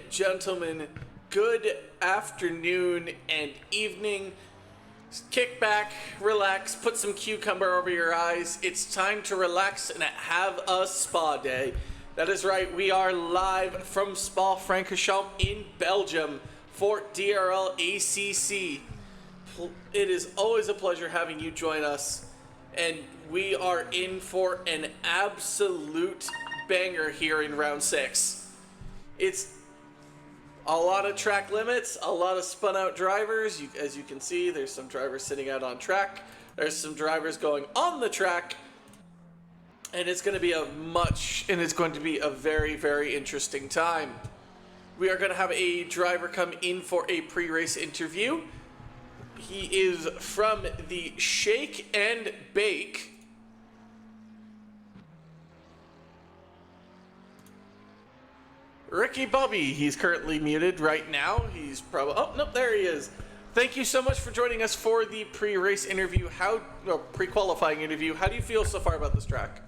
Gentlemen, good afternoon and evening. Kick back, relax, put some cucumber over your eyes. It's time to relax and have a spa day. That is right, we are live from Spa-Francorchamps in Belgium for DRL ACC. It is always a pleasure having you join us, and we are in for an absolute banger here in round 6. It's a lot of track limits, a lot of spun out drivers. As you can see, there's some drivers sitting out on track. There's some drivers going on the track. And it's going to be a very, very interesting time. We are going to have a driver come in for a pre-race interview. He is from the Shake and Bake. Ricky Bobby, he's currently muted right now. He's probably, oh, nope, there he is. Thank you so much for joining us for the pre-race interview, pre-qualifying interview. How do you feel so far about this track?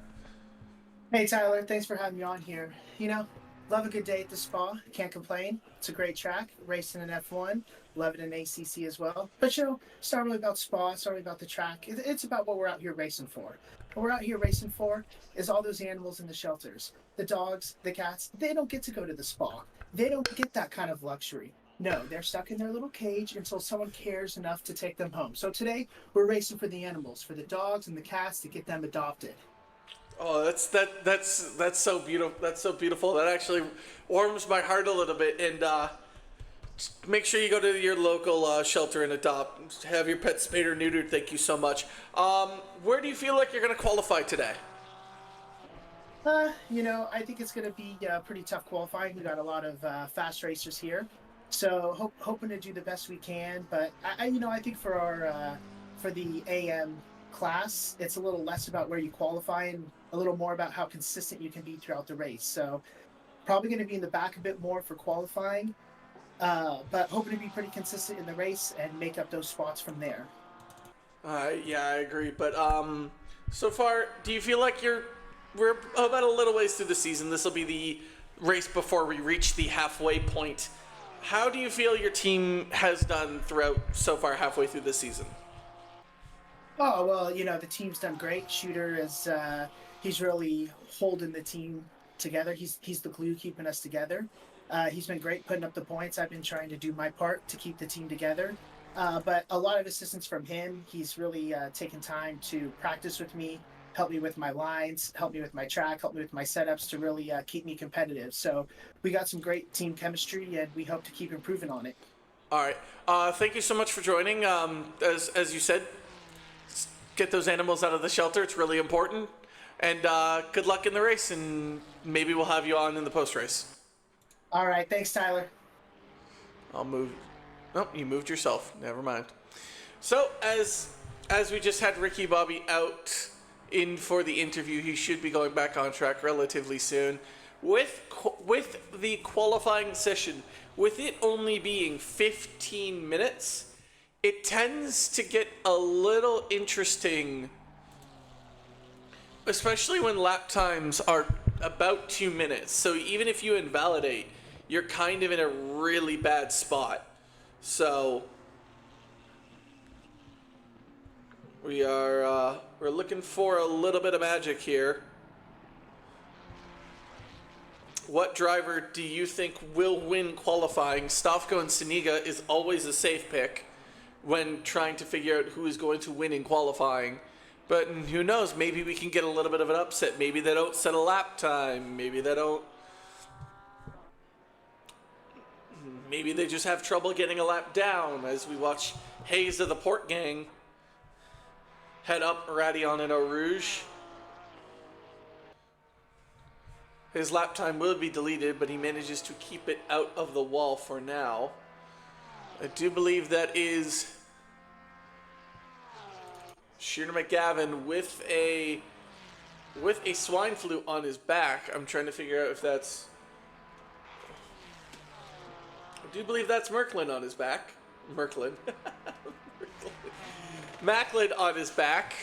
Hey, Tyler, thanks for having me on here. You know, love a good day at the Spa. Can't complain. It's a great track. Racing in F1. Love it in ACC as well. But, you know, it's not really about Spa. It's not really about the track. It's about what we're out here racing for. What we're out here racing for is all those animals in the shelters. The dogs, the cats, they don't get to go to the Spa. They don't get that kind of luxury. No, they're stuck in their little cage until someone cares enough to take them home. So today, we're racing for the animals, for the dogs and the cats, to get them adopted. Oh, that's so beautiful. That's so beautiful. That actually warms my heart a little bit. And make sure you go to your local shelter and adopt. Have your pet spayed or neutered. Thank you so much. Where do you feel like you're going to qualify today? You know, I think it's going to be pretty tough qualifying. We got a lot of fast racers here, so hoping to do the best we can. But I think for our for the AM class, it's a little less about where you qualify and a little more about how consistent you can be throughout the race. So probably going to be in the back a bit more for qualifying, but hoping to be pretty consistent in the race and make up those spots from there. Yeah, I agree. But so far, do you feel like we're about a little ways through the season? This will be the race before we reach the halfway point. How do you feel your team has done throughout so far halfway through the season? Oh, well, you know, the team's done great. Shooter is, he's really holding the team together. He's the glue keeping us together. He's been great putting up the points. I've been trying to do my part to keep the team together. But a lot of assistance from him. He's really taken time to practice with me, help me with my lines, help me with my track, help me with my setups to really keep me competitive. So we got some great team chemistry, and we hope to keep improving on it. All right. Thank you so much for joining. As you said, get those animals out of the shelter. It's really important. And good luck in the race, and maybe we'll have you on in the post-race. All right. Thanks, Tyler. I'll move. Nope, you moved yourself. Never mind. So, as we just had Ricky Bobby out in for the interview, he should be going back on track relatively soon. With the qualifying session, with it only being 15 minutes, it tends to get a little interesting, especially when lap times are about 2 minutes. So even if you invalidate, you're kind of in a really bad spot. So we're looking for a little bit of magic here. What driver do you think will win qualifying? Stavko and Saniga is always a safe pick when trying to figure out who is going to win in qualifying. But who knows, maybe we can get a little bit of an upset. Maybe they don't set a lap time. Maybe they just have trouble getting a lap down as we watch Hayes of the Port Gang head up Radion and Eau Rouge. His lap time will be deleted, but he manages to keep it out of the wall for now. I do believe that is Shooter McGavin with a swine flu on his back. I'm trying to figure out if that's... I do believe that's Merklin on his back. Merklin. Macklin on his back.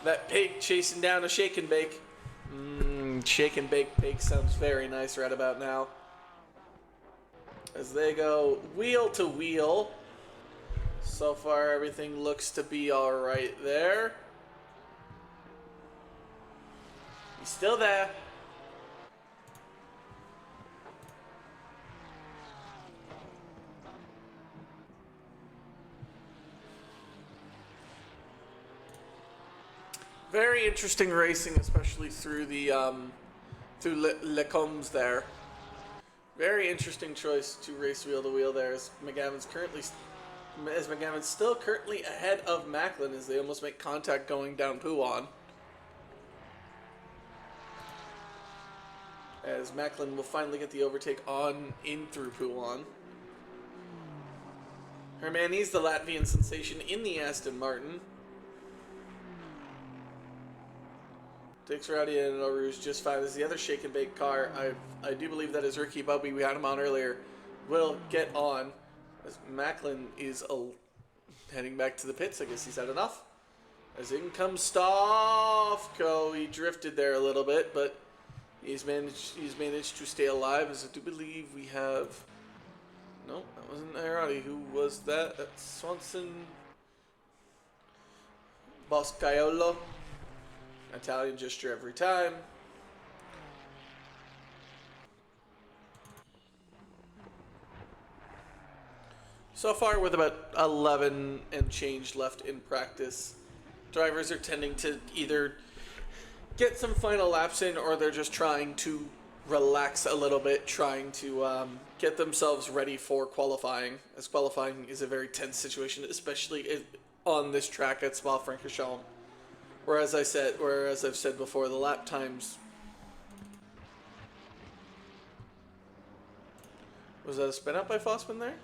That pig chasing down a shake and bake. Shake and bake sounds very nice right about now. as they go wheel to wheel. So far, everything looks to be all right there. He's still there. Very interesting racing, especially through the through Le Combes there. Very interesting choice to race wheel to wheel there. As McGavin's still currently ahead of Macklin as they almost make contact going down Pouan. As Macklin will finally get the overtake on in through Pouan. Hermanni's the Latvian sensation in the Aston Martin. Takes Rowdy and Eau Rouge just fine. As the other shake and bake car, I do believe that is Ricky Bubby, we had him on earlier, will get on. As Macklin is heading back to the pits. I guess he's had enough. As in comes Stavko. He drifted there a little bit, but he's managed to stay alive. As I do believe we have... No, that wasn't Arati. Who was that? That's Swanson. Boscaiolo. Italian gesture every time. So far, with about 11 and change left in practice, drivers are tending to either get some final laps in, or they're just trying to relax a little bit, trying to get themselves ready for qualifying, as qualifying is a very tense situation, especially on this track at Spa-Francorchamps. Whereas I've said before, the lap times... Was that a spin out by Fossman there?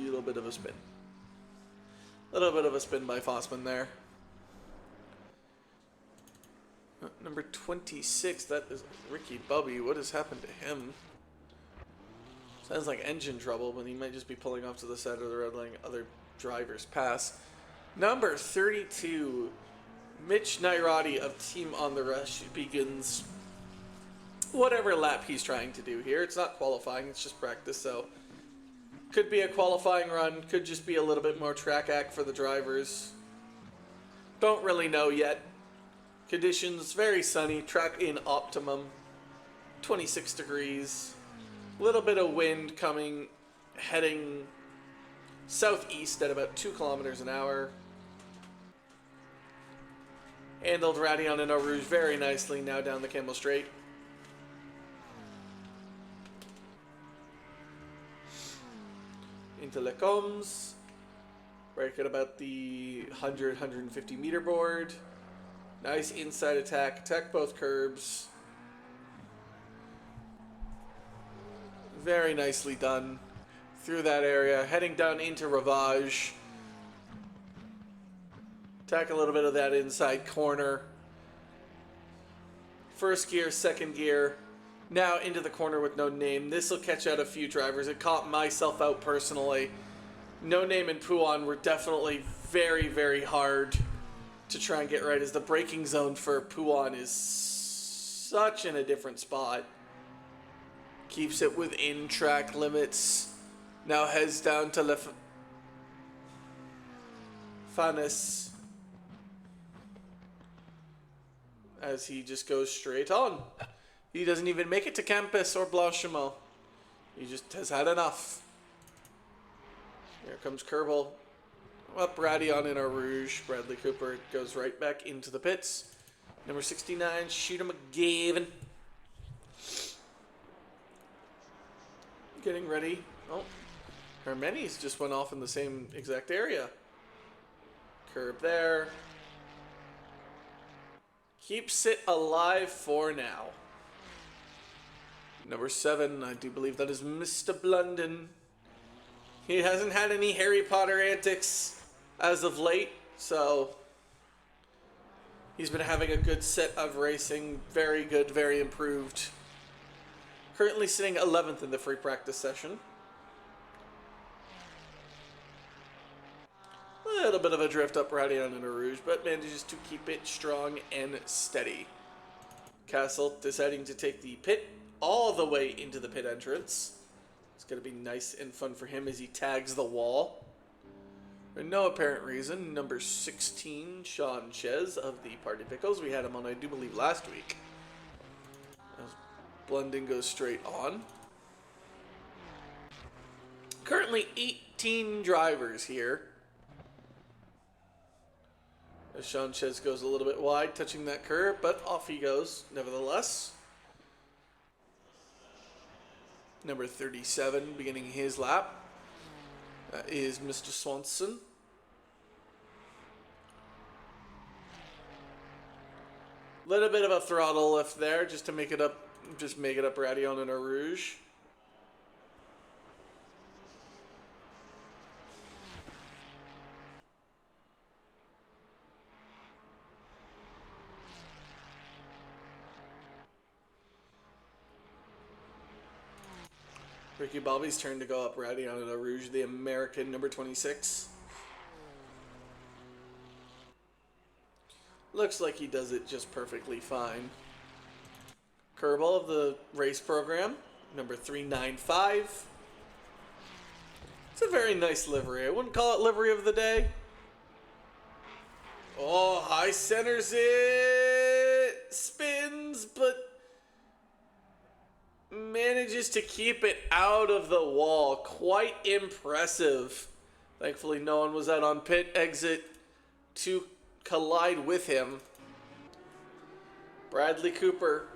Little bit of a spin. Little bit of a spin by Fossman there. Number 26, that is Ricky Bubby. What has happened to him? Sounds like engine trouble, but he might just be pulling off to the side of the road, letting other drivers pass. Number 32, Mitch Nairati of Team on the Rush begins whatever lap he's trying to do here. It's not qualifying, it's just practice, so could be a qualifying run, could just be a little bit more track act for the drivers. Don't really know yet. Conditions, very sunny, track in optimum, 26 degrees. Little bit of wind coming, heading southeast at about 2 kilometers an hour. Handled Radion and Eau Rouge very nicely now down the Camel Straight. Into Les Combes. Break at about the 100-150 meter board. Nice inside attack. Attack both curbs. Very nicely done through that area. Heading down into Ravage. Attack a little bit of that inside corner. First gear, second gear. Now into the corner with No Name. This will catch out a few drivers. It caught myself out personally. No Name and Pouan were definitely very, very hard to try and get right, as the braking zone for Pouan is such in a different spot. Keeps it within track limits. Now heads down to Fanes as he just goes straight on. He doesn't even make it to Campus or Blanchimont. He just has had enough. Here comes Kerbal. Up Radion in Eau Rouge. Bradley Cooper goes right back into the pits. Number 69, Shooter McGavin. Getting ready. Oh, Hermenes just went off in the same exact area. Curb there. Keeps it alive for now. Number 7, I do believe that is Mr. Blunden. He hasn't had any Harry Potter antics as of late, so he's been having a good set of racing. Very good, very improved. Currently sitting 11th in the free practice session. A little bit of a drift up Radion and Rouge, but manages to keep it strong and steady. Castle deciding to take the pit all the way into the pit entrance. It's going to be nice and fun for him as he tags the wall. For no apparent reason, number 16, Sean Ches of the Party Pickles. We had him on, I do believe, last week. As Blundin goes straight on. Currently 18 drivers here. As Sean Ches goes a little bit wide, touching that curb, but off he goes, nevertheless. Number 37, beginning his lap, is Mr. Swanson. Little bit of a throttle lift there, just to make it up, Radion and a Rouge. Ricky Bobby's turn to go up Radion and a Rouge, the American number 26. Looks like he does it just perfectly fine. Kerbal of the race program, number 395. It's a very nice livery. I wouldn't call it livery of the day. Oh, high centers it. Spins, but manages to keep it out of the wall. Quite impressive. Thankfully, no one was out on pit exit to collide with him. Bradley Cooper.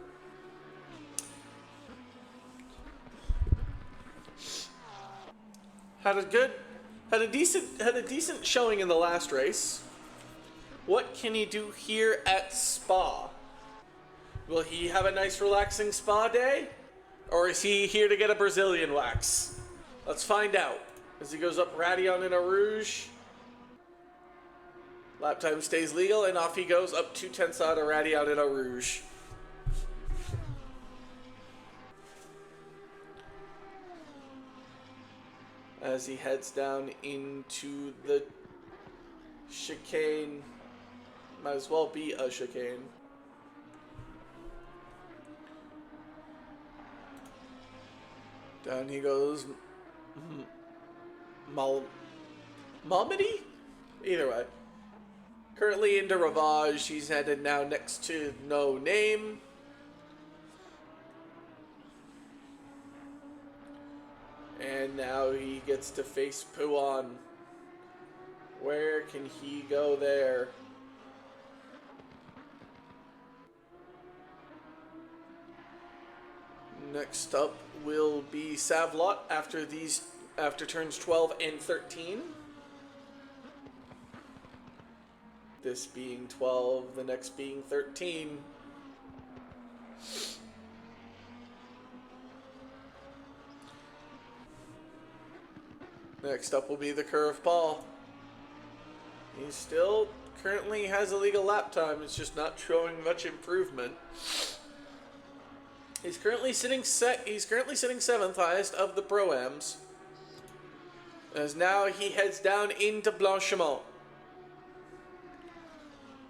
Had a decent showing in the last race. What can he do here at Spa? Will he have a nice relaxing spa day? Or is he here to get a Brazilian wax? Let's find out. As he goes up Radion in a Rouge. Lap time stays legal, and off he goes up 2/10 out of Radion in a Rouge. As he heads down into the chicane. Might as well be a chicane. Down he goes. Malmedy? Either way. Currently into Ravage. He's headed now next to No Name. And now he gets to face Puan. Where can he go there? Next up will be Savlot after turns 12 and 13. This being 12, the next being 13. Next up will be the Curve Paul. He still currently has a legal lap time. It's just not showing much improvement. He's currently sitting seventh highest of the Pro-Ams. As now he heads down into Blanchimont.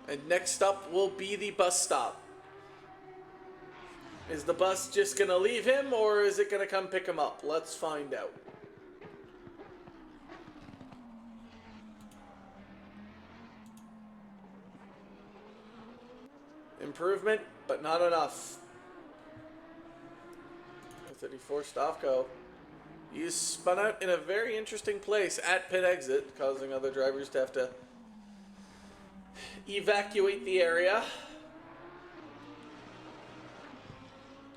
And next up will be the bus stop. Is the bus just going to leave him, or is it going to come pick him up? Let's find out. Improvement, but not enough. 34 Stavko. He's spun out in a very interesting place at pit exit, causing other drivers to have to evacuate the area.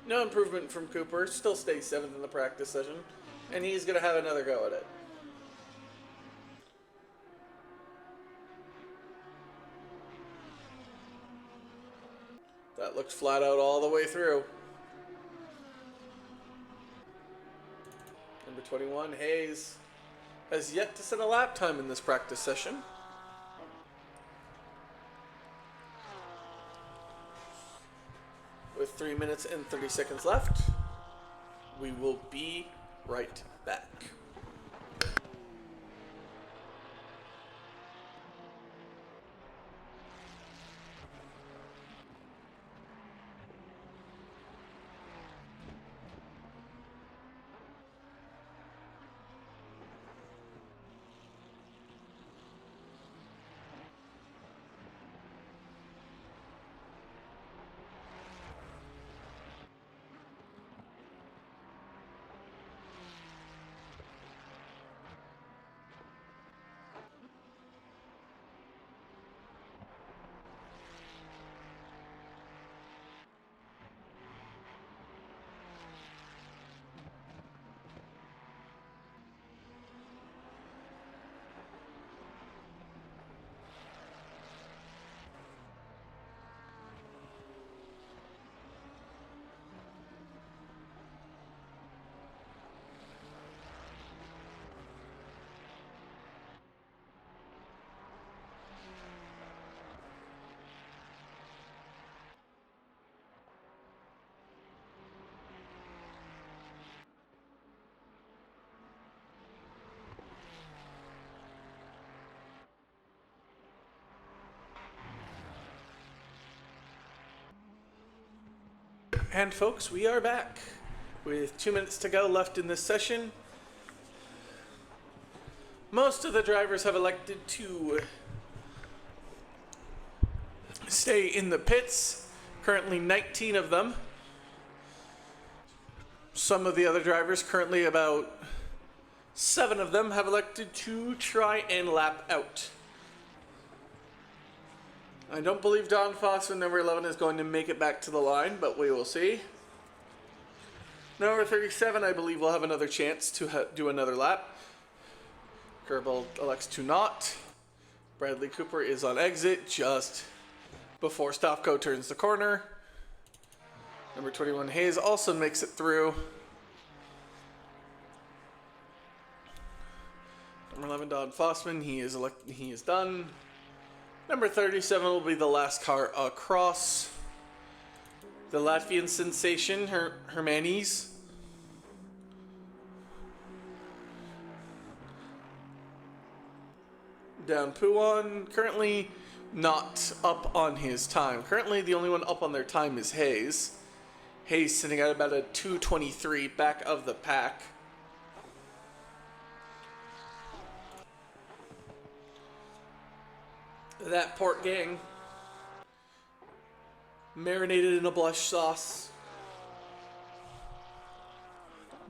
No improvement from Cooper. Still stays 7th in the practice session. And he's going to have another go at it. That looked flat out all the way through. Number 21, Hayes, has yet to set a lap time in this practice session. With 3 minutes and 30 seconds left, we will be right back. And folks, we are back with 2 minutes to go left in this session. Most of the drivers have elected to stay in the pits. Currently 19 of them. Some of the other drivers, currently about 7 of them, have elected to try and lap out. I don't believe Don Foster, number 11, is going to make it back to the line, but we will see. Number 37, I believe, will have another chance to do another lap. Kerbal elects to not. Bradley Cooper is on exit just before Stofko turns the corner. Number 21, Hayes, also makes it through. Number 11, Don Fossman, he is done. Number 37 will be the last car across. The Latvian sensation, Hermanis. Down Puan, currently not up on his time. Currently the only one up on their time is Hayes. Hayes sitting at about a 2:23 back of the pack. That pork gang, marinated in a blush sauce,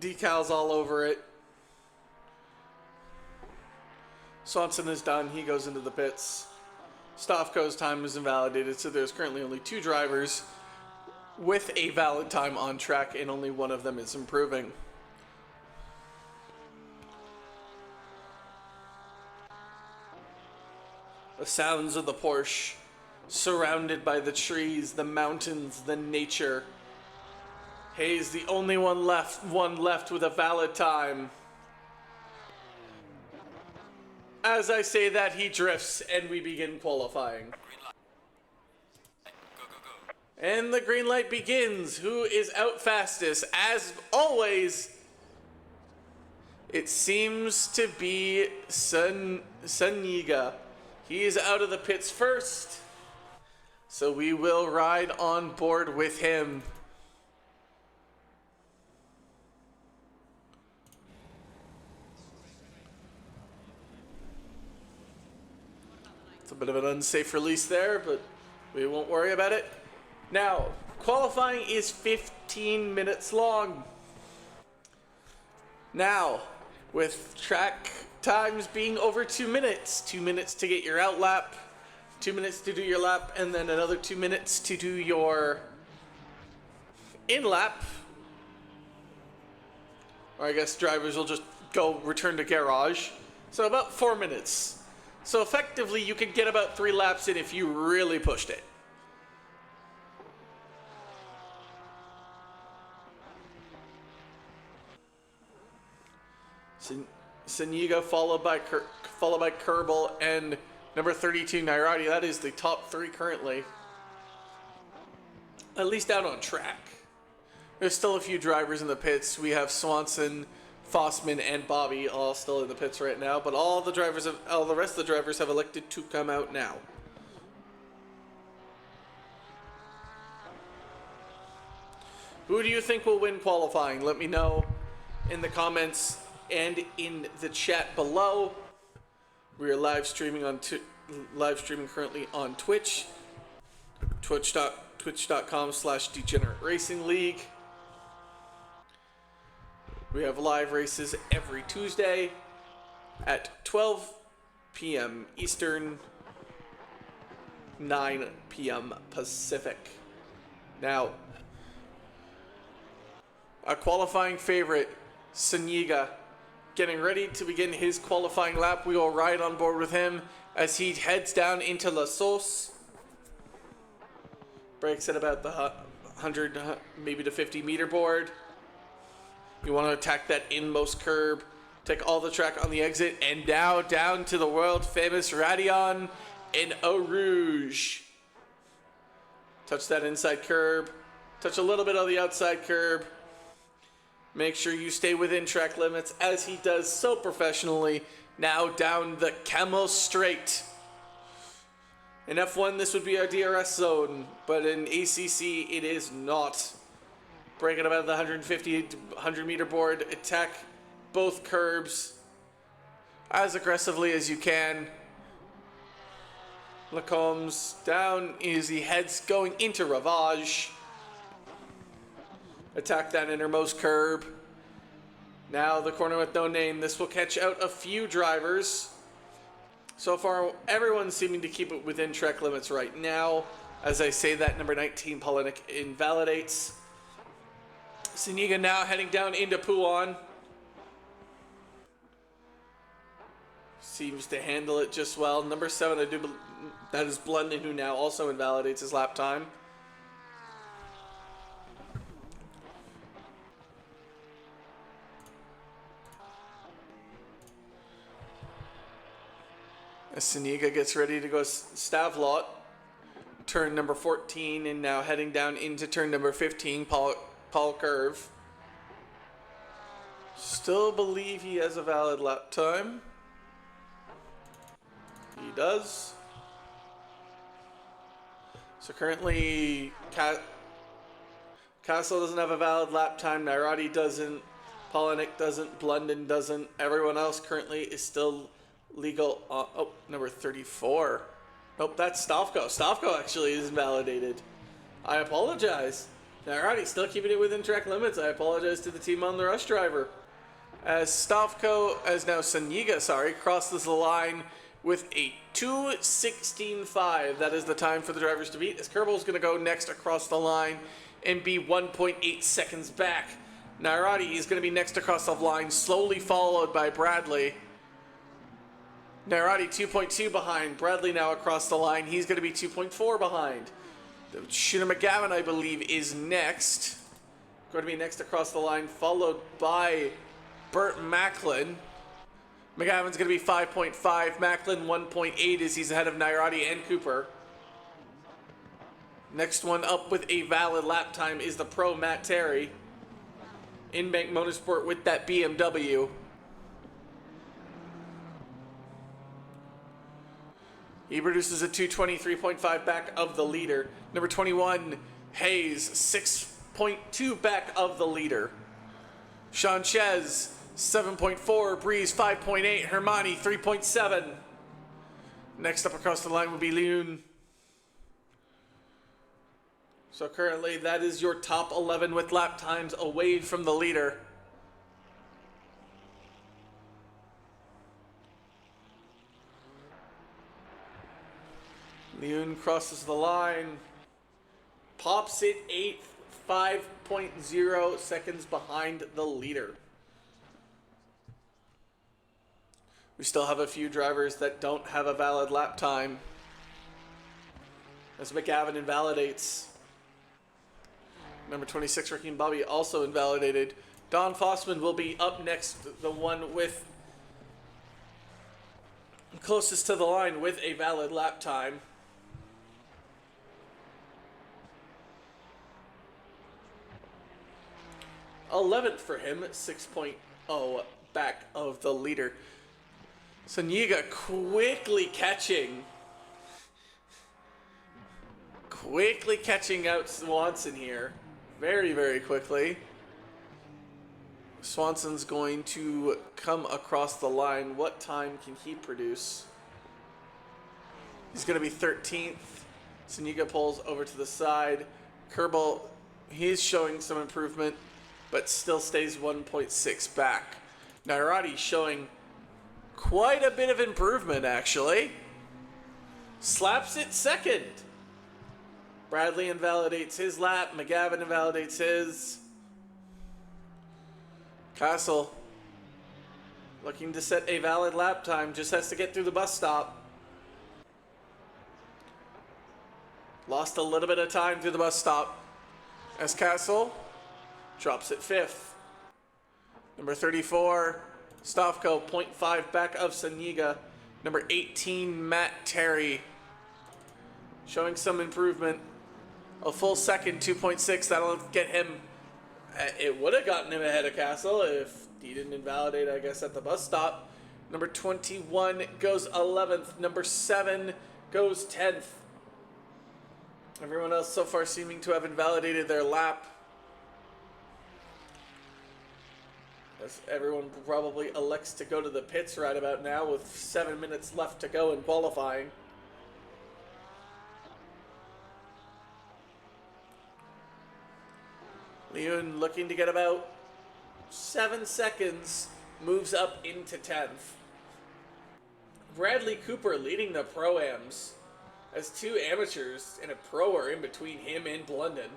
decals all over it. Swanson is done, he goes into the pits. Stofko's time is invalidated, so there's currently only 2 drivers with a valid time on track, and only one of them is improving. The sounds of the Porsche, surrounded by the trees, the mountains, the nature. Hayes, the only one left with a valid time. As I say that, he drifts, and we begin qualifying. And the green light begins. Who is out fastest? As always, it seems to be Suniga. He is out of the pits first, so we will ride on board with him. It's a bit of an unsafe release there, but we won't worry about it. Now, qualifying is 15 minutes long. Now, with track times being over 2 minutes, 2 minutes to get your out lap, 2 minutes to do your lap, and then another 2 minutes to do your in lap. Or I guess drivers will just go return to garage. So about 4 minutes. So effectively you could get about 3 laps in if you really pushed it. Suniga followed by Kerbal and number 32 Nairati. That is the top 3 currently, at least out on track. There's still a few drivers in the pits. We have Swanson, Fossman, and Bobby all still in the pits right now, but all the rest of the drivers have elected to come out now. Who do you think will win qualifying? Let me know in the comments and in the chat below. We are live streaming currently on Twitch, twitch.com/Degenerate Racing League. We have live races every Tuesday at 12 p.m. Eastern, 9 p.m. Pacific. Now, our qualifying favorite, Suniga, getting ready to begin his qualifying lap. We will ride on board with him as he heads down into La Sauce. Brakes at about the 100, maybe the 50 meter board. You want to attack that inmost curb. Take all the track on the exit, and now down to the world famous Radion in Eau Rouge. Touch that inside curb. Touch a little bit on the outside curb. Make sure you stay within track limits as he does so professionally. Now down the Camel Straight. In F1, this would be our DRS zone, but in ACC, it is not. breaking about the 150 to 100 meter board, attack both curbs as aggressively as you can. Lacombs down as he heads going into Ravage. Attack that innermost curb. Now the corner with no name. This will catch out a few drivers. So far, everyone's seeming to keep it within track limits right now. As I say that, number 19, Polinick invalidates. Siniga now heading down into Puan. Seems to handle it just well. Number 7, that is Blunden, who now also invalidates his lap time. As Siniga gets ready to go Stavlot, turn number 14, and now heading down into turn number 15, Paul Curve. Still believe he has a valid lap time. He does. So currently, Castle doesn't have a valid lap time, Nairati doesn't, Polinick doesn't, Blunden doesn't. Everyone else currently is still legal. Oh, number 34. Nope, that's Stavko. Stavko actually is invalidated. I apologize. Nairati still keeping it within track limits. I apologize to the team on the rush driver. As Saniga, crosses the line with a 2:16.5. That is the time for the drivers to beat. As Kerbal going to go next across the line and be 1.8 seconds back. Nairati is going to be next across the line, slowly followed by Bradley. Nairati 2.2 behind. Bradley now across the line. He's going to be 2.4 behind. Shooter McGavin, I believe, is next. Going to be next across the line, followed by Burt Macklin. McGavin's going to be 5.5. Macklin 1.8 as he's ahead of Nairati and Cooper. Next one up with a valid lap time is the pro Matt Terry. Inbank Motorsport with that BMW. He produces a 2:23.5 back of the leader. Number 21, Hayes, 6.2 back of the leader. Sanchez, 7.4. Breeze, 5.8. Hermani, 3.7. Next up across the line will be Leon. So currently that is your top 11 with lap times away from the leader. Leon crosses the line, pops it 5.0 seconds behind the leader. We still have a few drivers that don't have a valid lap time, as McGavin invalidates. Number 26, Raheem Bobby, also invalidated. Don Fossman will be up next, the one with closest to the line with a valid lap time. 11th for him, 6.0 back of the leader. Saniga quickly catching out Swanson here. Very, very quickly. Swanson's going to come across the line. What time can he produce? He's going to be 13th. Saniga pulls over to the side. Kerbal, he's showing some improvement, but still stays 1.6 back. Nairati showing quite a bit of improvement, actually. Slaps it second. Bradley invalidates his lap. McGavin invalidates his. Castle looking to set a valid lap time. Just has to get through the bus stop. Lost a little bit of time through the bus stop. As Castle drops it 5th. Number 34, Stavko, 0.5 back of Saniga. Number 18, Matt Terry, showing some improvement. A full second, 2.6. That'll get him. It would have gotten him ahead of Castle if he didn't invalidate, I guess, at the bus stop. Number 21 goes 11th. Number 7 goes 10th. Everyone else so far seeming to have invalidated their lap. as everyone probably elects to go to the pits right about now with 7 minutes left to go in qualifying. Leon looking to get about 7 seconds, moves up into 10th. Bradley Cooper leading the Pro-Ams as 2 amateurs and a pro are in between him and Blunden.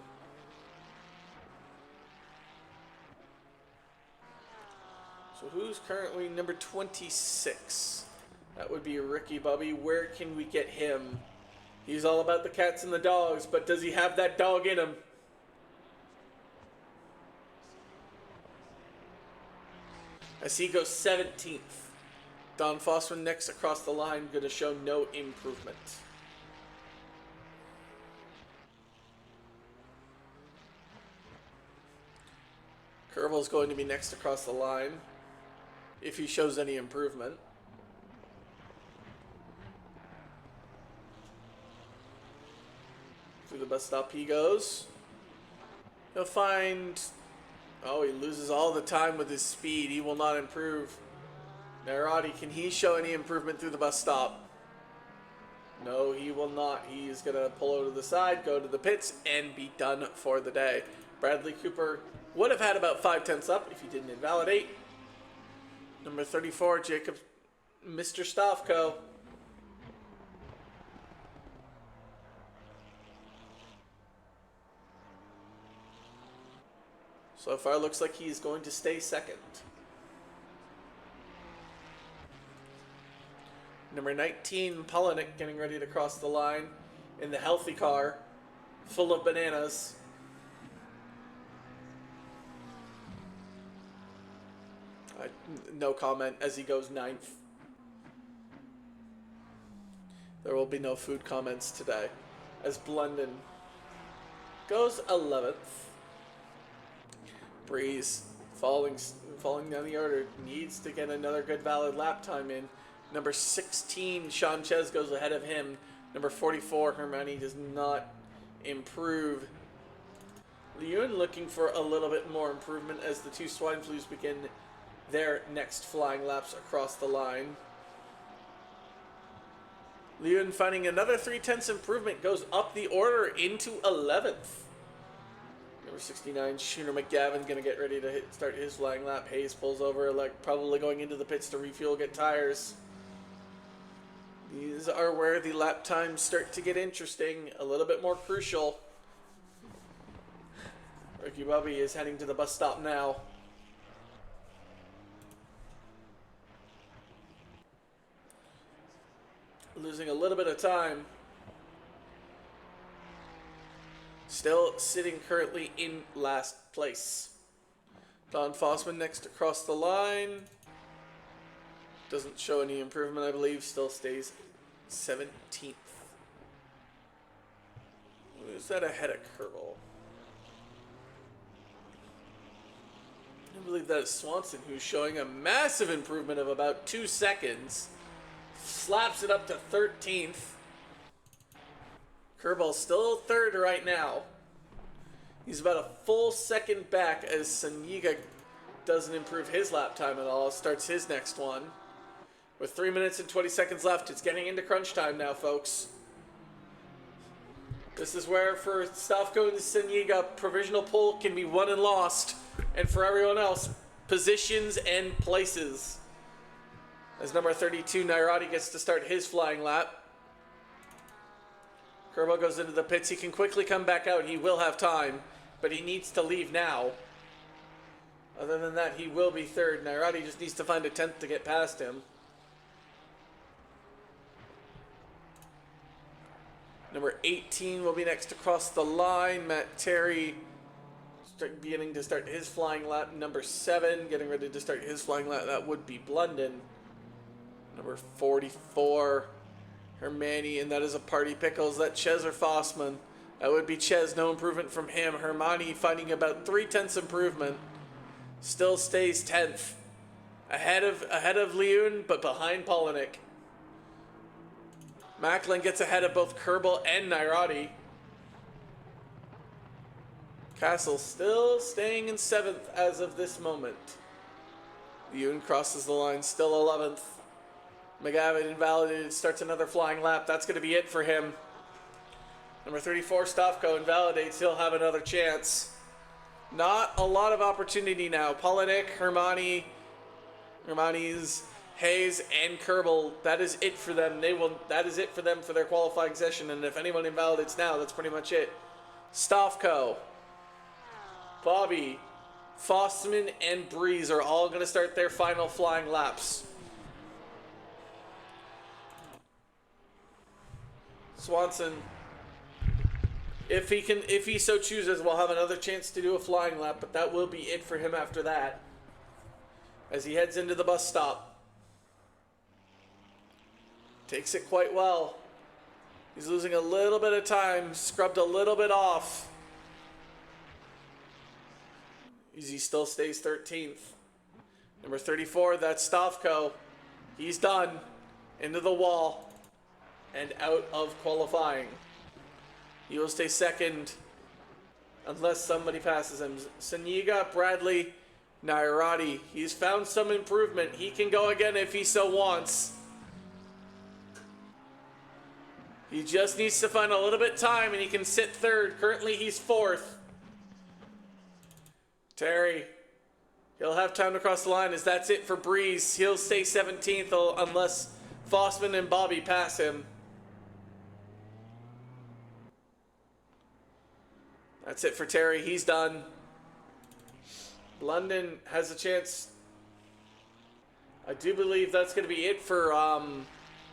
So who's currently number 26? That would be Ricky Bobby. Where can we get him? He's all about the cats and the dogs, but does he have that dog in him? As he goes 17th. Don Fossman next across the line, going to show no improvement. Kerbel's going to be next across the line, if he shows any improvement. Through the bus stop he goes. He'll find... Oh, he loses all the time with his speed. He will not improve. Narati, can he show any improvement through the bus stop? No, he will not. He is going to pull over to the side, go to the pits, and be done for the day. Bradley Cooper would have had about 5/10 up if he didn't invalidate. Number 34, Jacob, Mr. Stavko. So far, looks like he's going to stay second. Number 19, Polinick, getting ready to cross the line in the healthy car, full of bananas. No comment as he goes 9th. There will be no food comments today. As Blunden goes 11th. Breeze falling down the order, needs to get another good valid lap time in. Number 16, Sean Ches goes ahead of him. Number 44, Hermione does not improve. Leon looking for a little bit more improvement as the 2 swine flus begin their next flying laps across the line. Leon finding another 3/10 improvement, goes up the order into 11th. Number 69, Shooter McGavin, gonna get ready to start his flying lap. Hayes pulls over, like probably going into the pits to refuel, get tires. These are where the lap times start to get interesting, a little bit more crucial. Ricky Bobby is heading to the bus stop now. Losing a little bit of time. Still sitting currently in last place. Don Fossman next across the line. Doesn't show any improvement, I believe. Still stays 17th. Who's that ahead of Kerbal? I believe that is Swanson, who's showing a massive improvement of about 2 seconds. Slaps it up to 13th. Kerbal's still 3rd right now. He's about a full second back as Saniga doesn't improve his lap time at all. Starts his next one. With 3 minutes and 20 seconds left, it's getting into crunch time now, folks. This is where, for Stavko and Saniga, provisional pole can be won and lost. And for everyone else, positions and places. As number 32, Nairati gets to start his flying lap. Kerbal goes into the pits. He can quickly come back out. He will have time, but he needs to leave now. Other than that, he will be 3rd. Nairati just needs to find a 10th to get past him. Number 18 will be next across the line. Matt Terry beginning to start his flying lap. Number 7 getting ready to start his flying lap. That would be Blunden. Number 44, Hermione, and that is a Party Pickles. That Ches or Fossman. That would be Ches, no improvement from him. Hermione finding about 3/10 improvement. Still stays 10th. Ahead of Leon, but behind Polinick. Macklin gets ahead of both Kerbal and Nairati. Castle still staying in 7th as of this moment. Yoon crosses the line, still 11th. McGavin invalidated, starts another flying lap. That's going to be it for him. Number 34, Stavko, invalidates. He'll have another chance. Not a lot of opportunity now. Polinick, Hermani's, Hayes, and Kerbal. That is it for them. That is it for them for their qualifying session. And if anyone invalidates now, that's pretty much it. Stavko, Bobby, Fossman, and Breeze are all going to start their final flying laps. Swanson, if he so chooses, will have another chance to do a flying lap, but that will be it for him after that. As he heads into the bus stop. Takes it quite well. He's losing a little bit of time, scrubbed a little bit off. He still stays 13th. Number 34, that's Stavko. He's done. Into the wall. And out of qualifying. He will stay second unless somebody passes him. Saniga, Bradley, Nairati. He's found some improvement. He can go again if he so wants. He just needs to find a little bit of time and he can sit third. Currently he's fourth. Terry, he'll have time to cross the line as that's it for Breeze. He'll stay 17th unless Fossman and Bobby pass him. That's it for Terry. He's done. London has a chance. I do believe that's going to be it for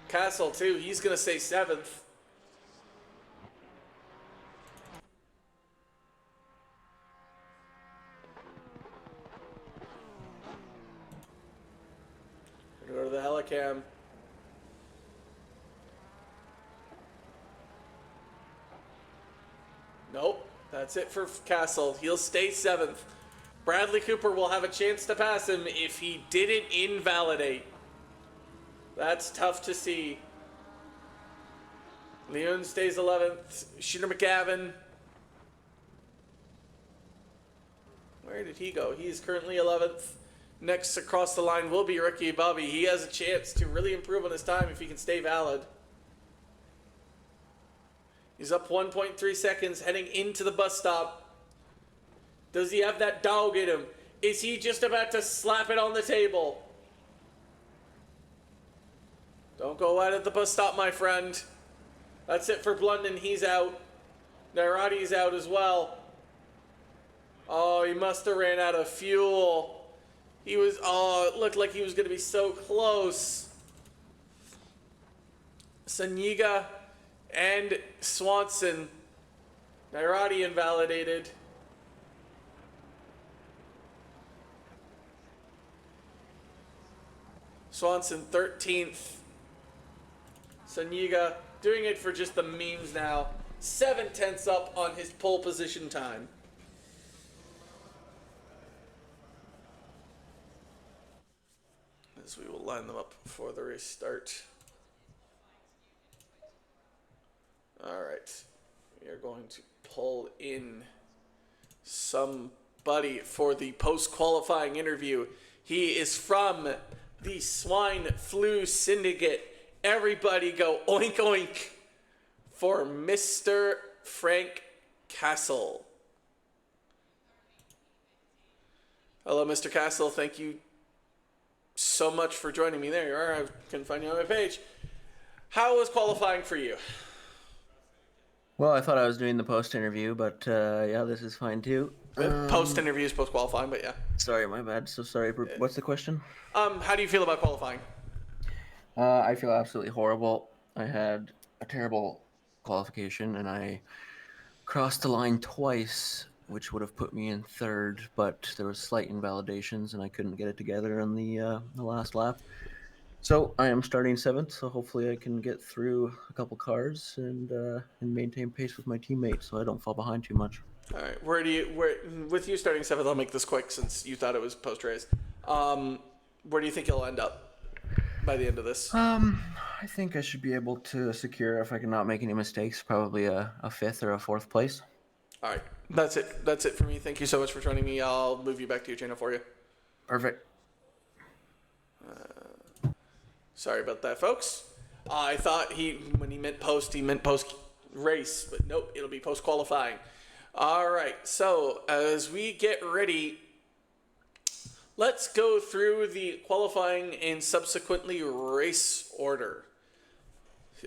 Castle, too. He's going to stay 7th. Go to the helicam. Nope. That's it for Castle. He'll stay 7th. Bradley Cooper will have a chance to pass him if he didn't invalidate. That's tough to see. Leon stays 11th. Shooter McGavin. Where did he go? He's currently 11th. Next across the line will be Ricky Bobby. He has a chance to really improve on his time if he can stay valid. He's up 1.3 seconds heading into the bus stop. Does he have that dog in him? Is he just about to slap it on the table? Don't go out at the bus stop, my friend. That's it for Blunden. He's out. Nairati's out as well. Oh, he must have ran out of fuel. It looked like he was going to be so close. Saniga and Swanson. Nairati invalidated. Swanson 13th. Saniga doing it for just the memes now. 7/10 up on his pole position time. As we will line them up before the race start. All right, we are going to pull in somebody for the post-qualifying interview. He is from the Swine Flu Syndicate. Everybody go oink oink for Mr. Frank Castle. Hello, Mr. Castle. Thank you so much for joining me. There you are. I can find you on my page. How was qualifying for you? Well, I thought I was doing the post-interview, but yeah, this is fine too. Post-interview is post-qualifying, but yeah. Sorry, my bad. So sorry. What's the question? How do you feel about qualifying? I feel absolutely horrible. I had a terrible qualification, and I crossed the line twice, which would have put me in third, but there was slight invalidations, and I couldn't get it together on the last lap. So I am starting 7th, so hopefully I can get through a couple cars and maintain pace with my teammates so I don't fall behind too much. All right. With you starting 7th, I'll make this quick since you thought it was post-race. Where do you think you'll end up by the end of this? I think I should be able to secure, if I can not make any mistakes, probably a 5th or a 4th place. All right. That's it for me. Thank you so much for joining me. I'll move you back to your channel for you. Perfect. Sorry about that, folks. I thought when he meant post race, but nope, it'll be post qualifying. All right, so as we get ready, let's go through the qualifying and subsequently race order.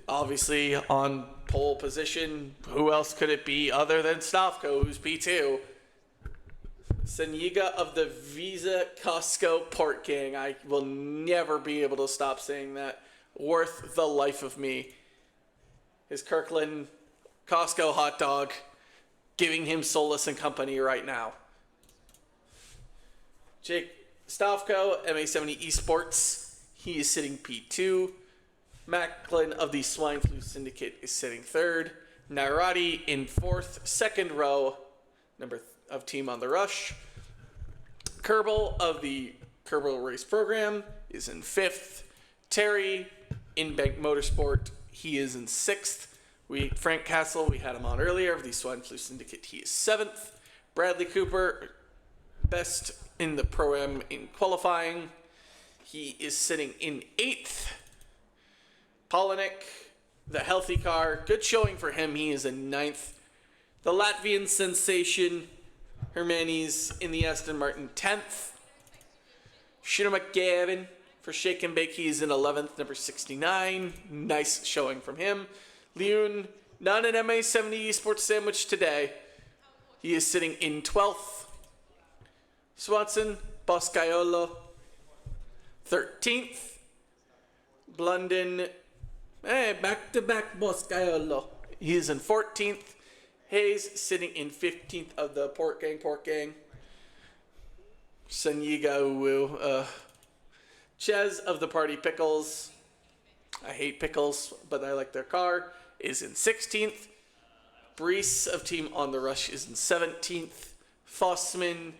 Obviously, on pole position, who else could it be other than Stavko, who's P2? Senyiga of the Visa Costco Port Gang. I will never be able to stop saying that. Worth the life of me. His Kirkland Costco hot dog giving him solace and company right now. Jake Stavko, MA70 Esports. He is sitting P2. Macklin of the Swine Flu Syndicate is sitting third. Nairati in fourth, second row, of Team on the Rush. Kerbal of the Kerbal Race Program is in fifth. Terry in Bank Motorsport, he is in sixth. Frank Castle, we had him on earlier of the Swine Flu Syndicate, he is seventh. Bradley Cooper, best in the Pro-Am in qualifying, he is sitting in eighth. Polinick, the healthy car, good showing for him, he is in ninth. The Latvian sensation, Hermanis in the Aston Martin 10th. Shooter McGavin for Shake and Bake, he is in 11th, number 69. Nice showing from him. Leon, not an MA70 Esports sandwich today. He is sitting in 12th. Swanson, Boscaiolo, 13th. Blunden, back-to-back Boscaiolo. He is in 14th. Hayes sitting in 15th of the Port Gang. Senyiga Ches of the Party Pickles. I hate pickles, but I like their car. Is in 16th. Brees of Team On the Rush is in 17th. Fossman,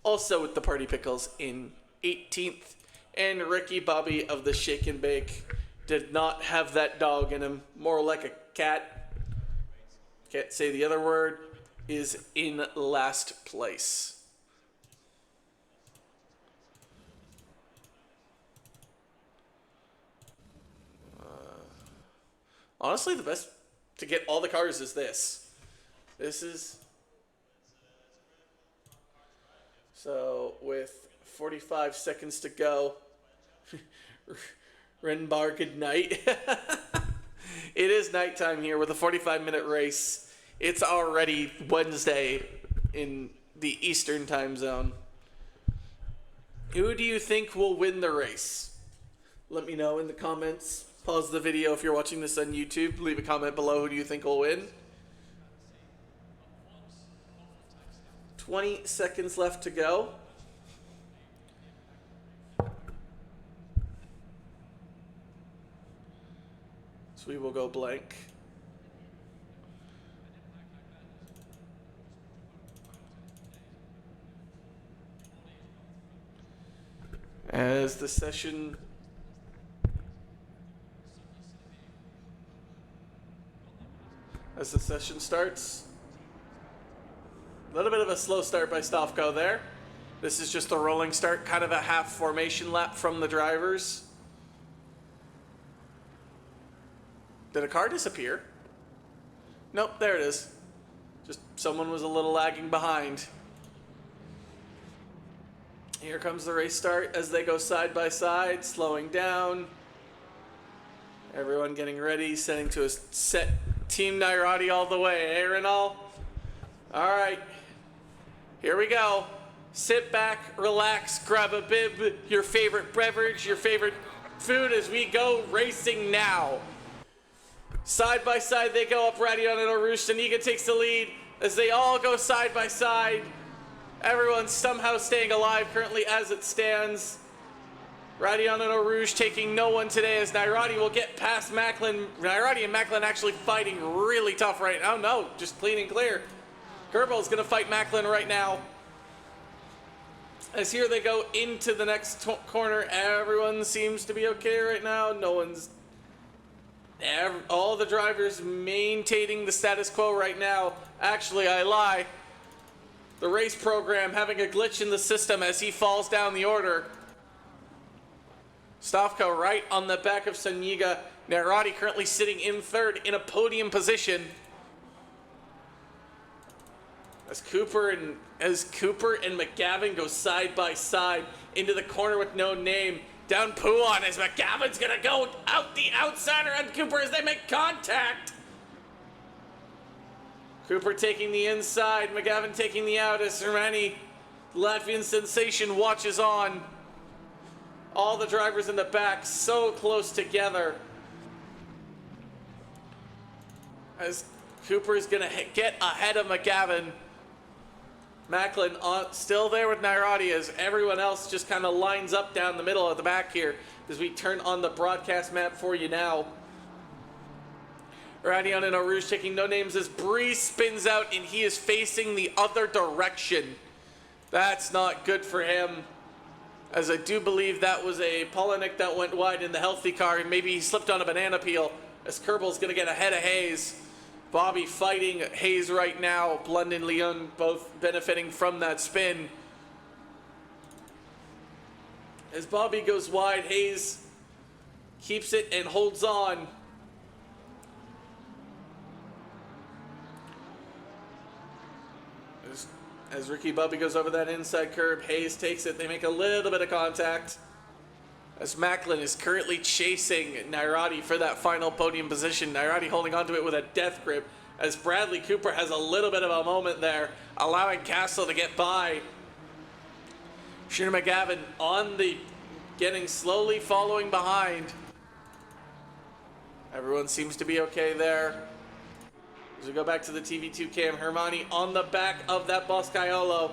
also with the Party Pickles, in 18th. And Ricky Bobby of the Shake and Bake did not have that dog in him. More like a cat. Can't say the other word. Is in last place. Honestly, the best to get all the cars is this. This is... So, with 45 seconds to go, Renbar, good night. It is nighttime here with a 45-minute race. It's already Wednesday in the Eastern time zone. Who do you think will win the race? Let me know in the comments. Pause the video if you're watching this on YouTube. Leave a comment below. Who do you think will win? 20 seconds left to go. So we will go blank. As the session starts. A little bit of a slow start by Stavko there. This is just a rolling start, kind of a half formation lap from the drivers. Did a car disappear? Nope, there it is. Just someone was a little lagging behind. Here comes the race start as they go side by side, slowing down. Everyone getting ready, setting to a set. Team Nairati all the way, eh, Renal? All right, here we go. Sit back, relax, grab a bib, your favorite beverage, your favorite food as we go racing now. Side by side they go up. Radion and Arush. Saniga takes the lead as they all go side by side. Everyone's somehow staying alive currently as it stands. Radion and Arush taking no one today as Nairati will get past Macklin. Nairati and Macklin actually fighting really tough right now. No, just clean and clear. Gerbil's going to fight Macklin right now. As here they go into the next corner. Everyone seems to be okay right now. No one's... all the drivers maintaining the status quo right now. Actually, I lie. The race program having a glitch in the system as he falls down the order. Stavko right on the back of Saniga. Narati currently sitting in third in a podium position. As Cooper and McGavin go side by side into the corner with no name. Down Puon as McGavin's gonna go out the outsider on Cooper as they make contact. Cooper taking the inside, McGavin taking the out as Sermani, Latvian sensation, watches on. All the drivers in the back so close together. As Cooper is gonna get ahead of McGavin. Macklin still there with Nairati as everyone else just kind of lines up down the middle of the back here as we turn on the broadcast map for you now. Radion and Rouge taking no names as Breeze spins out and he is facing the other direction. That's not good for him, as I do believe that was a Polonic that went wide in the healthy car and maybe he slipped on a banana peel as Kerbel's going to get ahead of Hayes. Bobby fighting Hayes right now. Blund and Leon both benefiting from that spin. As Bobby goes wide, Hayes keeps it and holds on. As Ricky Bobby goes over that inside curb, Hayes takes it. They make a little bit of contact. As Macklin is currently chasing Nairati for that final podium position. Nairati holding onto it with a death grip. As Bradley Cooper has a little bit of a moment there, allowing Castle to get by. Shooter McGavin getting slowly following behind. Everyone seems to be okay there. As we go back to the TV2 cam, Hermione on the back of that Boscaiolo.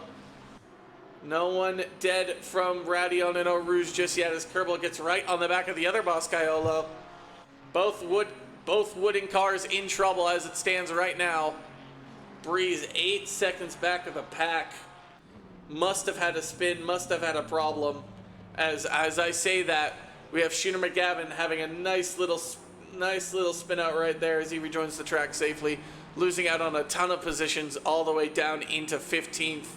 No one dead from Radion and Eau Rouge just yet as Kerbel gets right on the back of the other Boscaiolo. Both wooden cars in trouble as it stands right now. Breeze 8 seconds back of the pack. Must have had a spin, must have had a problem. As I say that, we have Shooter McGavin having a nice little spin out right there as he rejoins the track safely, losing out on a ton of positions all the way down into 15th.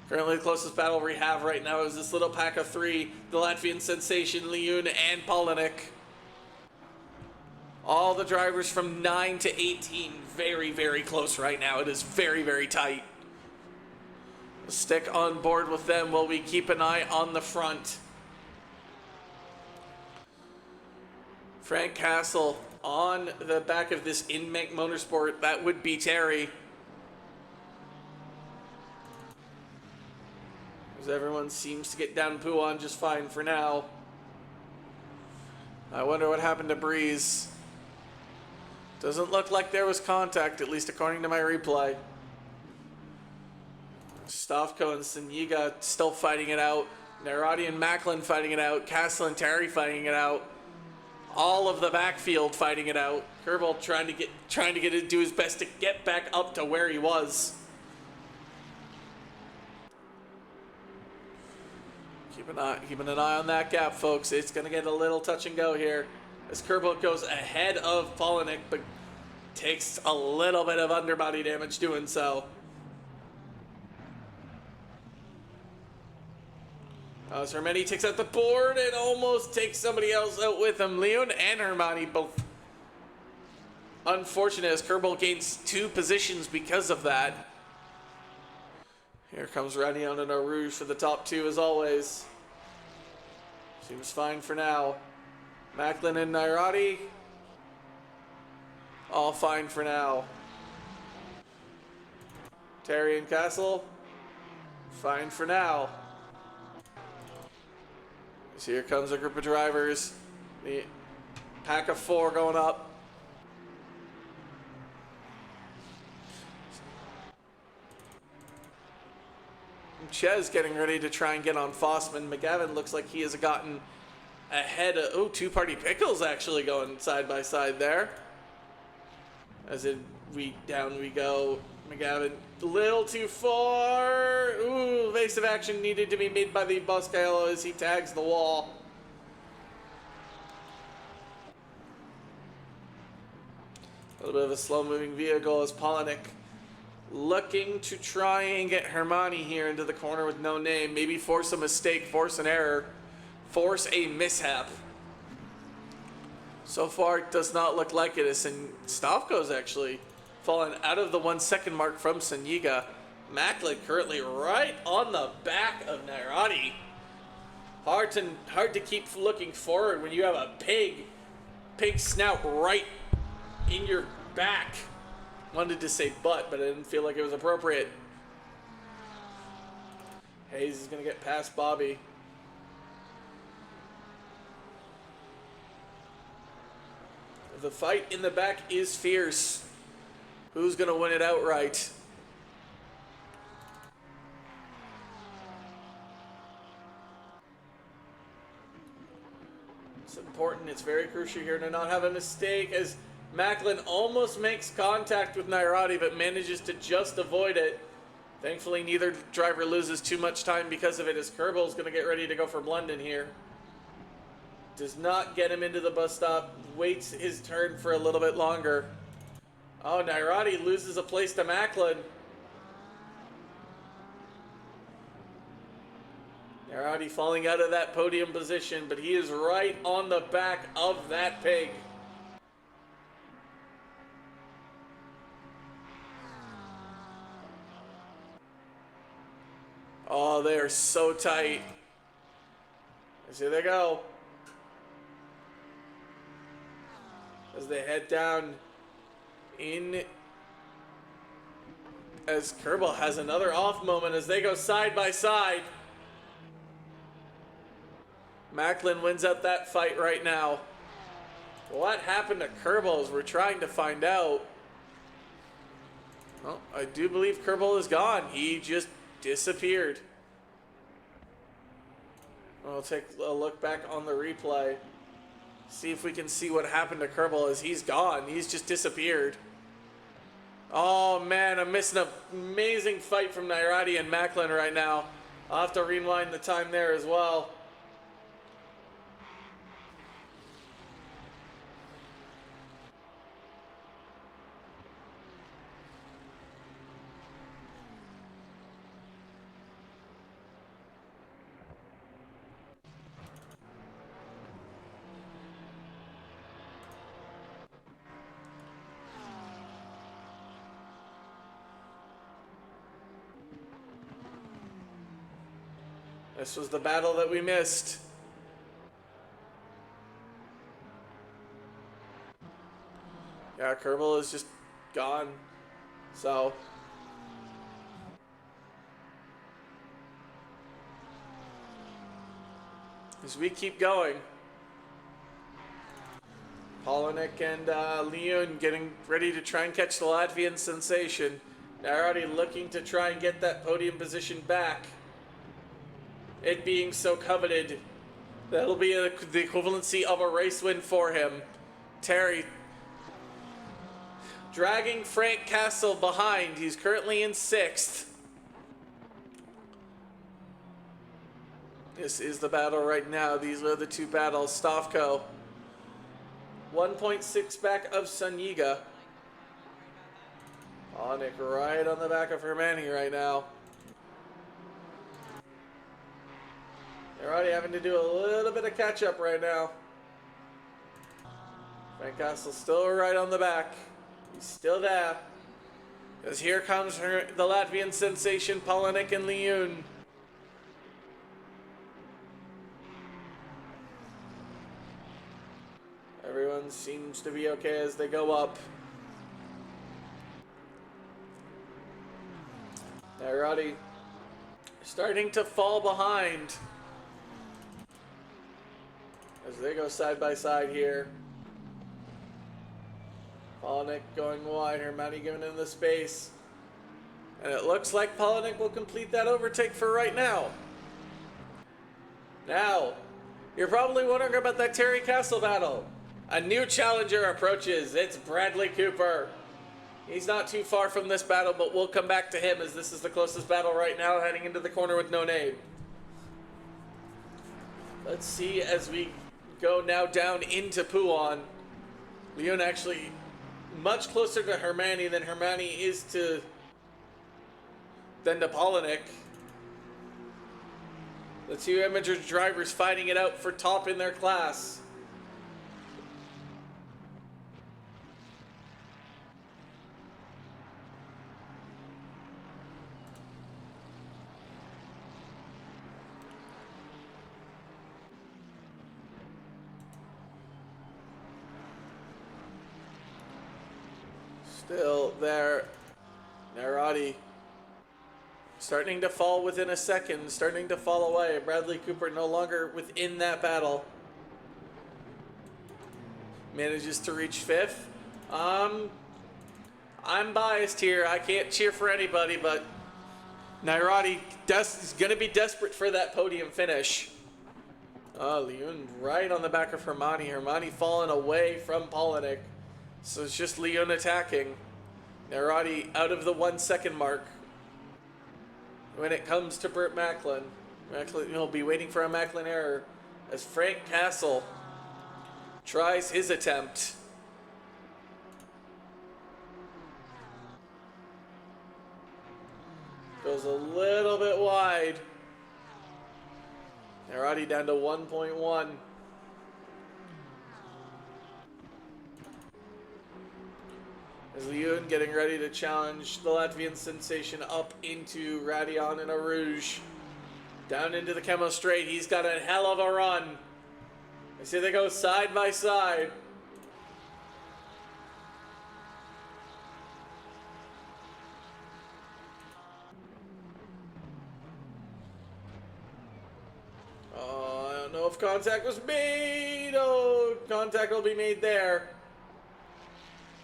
Currently the closest battle we have right now is this little pack of three, the Latvian sensation, Leon and Polonic. All the drivers from 9 to 18, very, very close right now. It is very, very tight. We'll stick on board with them while we keep an eye on the front. Frank Castle on the back of this Inmec Motorsport. That would be Terry. As everyone seems to get down Puon just fine for now. I wonder what happened to Breeze. Doesn't look like there was contact, at least according to my replay. Stavko and Saniga still fighting it out. Narati and Macklin fighting it out. Castle and Terry fighting it out. All of the backfield fighting it out. Kerbel trying to do his best to get back up to where he was. Keeping an eye on that gap, folks. It's going to get a little touch and go here as Kerbel goes ahead of Polonic, but takes a little bit of underbody damage doing so. So Hermione takes out the board and almost takes somebody else out with him. Leon and Hermione both unfortunate as Kerbel gains 2 positions because of that. Here comes Radion and Eau Rouge for the top 2 as always. Seems fine for now. Macklin and Nairati, all fine for now. Terry and Castle, fine for now. So here comes a group of drivers. The pack of 4 going up. Ches getting ready to try and get on Fossman. McGavin looks like he has gotten ahead of... Oh, 2 Party Pickles actually going side by side there. As down we go. McGavin a little too far. Ooh, evasive action needed to be made by the Boscaiolo as he tags the wall. A little bit of a slow-moving vehicle as Polonic looking to try and get Hermione here into the corner with no name. Maybe force a mistake, force an error, force a mishap. So far, it does not look like it is. And Stavko's actually fallen out of the 1 second mark from Saniga. Macklin currently right on the back of Nairati. Hard to keep looking forward when you have a pig snout right in your back. Wanted to say butt, but I didn't feel like it was appropriate. Hayes is gonna get past Bobby. The fight in the back is fierce. Who's gonna win it outright? It's important, it's very crucial here to not have a mistake, as Macklin almost makes contact with Nairati but manages to just avoid it. Thankfully, neither driver loses too much time because of it, as Kerbel's going to get ready to go for London here. Does not get him into the bus stop, waits his turn for a little bit longer. Oh, Nairati loses a place to Macklin. Nairati falling out of that podium position, but he is right on the back of that pig. Oh, they are so tight. As here they go. As they head down in. As Kerbal has another off moment as they go side by side. Macklin wins out that fight right now. What happened to Kerbal is we're trying to find out. Well, I do believe Kerbal is gone. He just disappeared. We'll take a look back on the replay. See if we can see what happened to Kerbal as he's gone. He's just disappeared. Oh man, I'm missing an amazing fight from Nairati and Macklin right now. I'll have to rewind the time there as well. This was the battle that we missed. Yeah, Kerbal is just gone. So. As we keep going. Polinick and Leon getting ready to try and catch the Latvian sensation. They're already looking to try and get that podium position back. It being so coveted, that'll be the equivalency of a race win for him. Terry dragging Frank Castle behind. He's currently in 6th. This is the battle right now. These are the two battles. Stavko, 1.6 back of Saniga. Onik right on the back of Hermione right now. They're already having to do a little bit of catch up right now. Frank Castle still right on the back. He's still there. Because here comes the Latvian sensation, Polinick and Leon. Everyone seems to be okay as they go up. They're already starting to fall behind. As they go side by side here. Polinick going wide, Hermione giving him the space. And it looks like Polinick will complete that overtake for right now. Now, you're probably wondering about that Terry Castle battle. A new challenger approaches. It's Bradley Cooper. He's not too far from this battle, but we'll come back to him as this is the closest battle right now, heading into the corner with no name. Let's see as we go now down into Puan. Leon actually much closer to Hermione than Hermione is to then to Polinick. The two amateur drivers fighting it out for top in their class. Still there. Narati starting to fall within a second, starting to fall away. Bradley Cooper no longer within that battle. Manages to reach fifth. I'm biased here. I can't cheer for anybody, but Nairati is going to be desperate for that podium finish. Leon right on the back of Hermione. Hermione falling away from Polinick. So it's just Leon attacking. Nairati out of the 1 second mark. When it comes to Burt Macklin, will be waiting for a Macklin error as Frank Castle tries his attempt. Goes a little bit wide. Nairati down to 1.1. As Leon getting ready to challenge the Latvian sensation up into Radion in a Rouge. Down into the Chemo Straight. He's got a hell of a run. I see they go side by side. Oh, I don't know if contact was made. Oh, contact will be made there.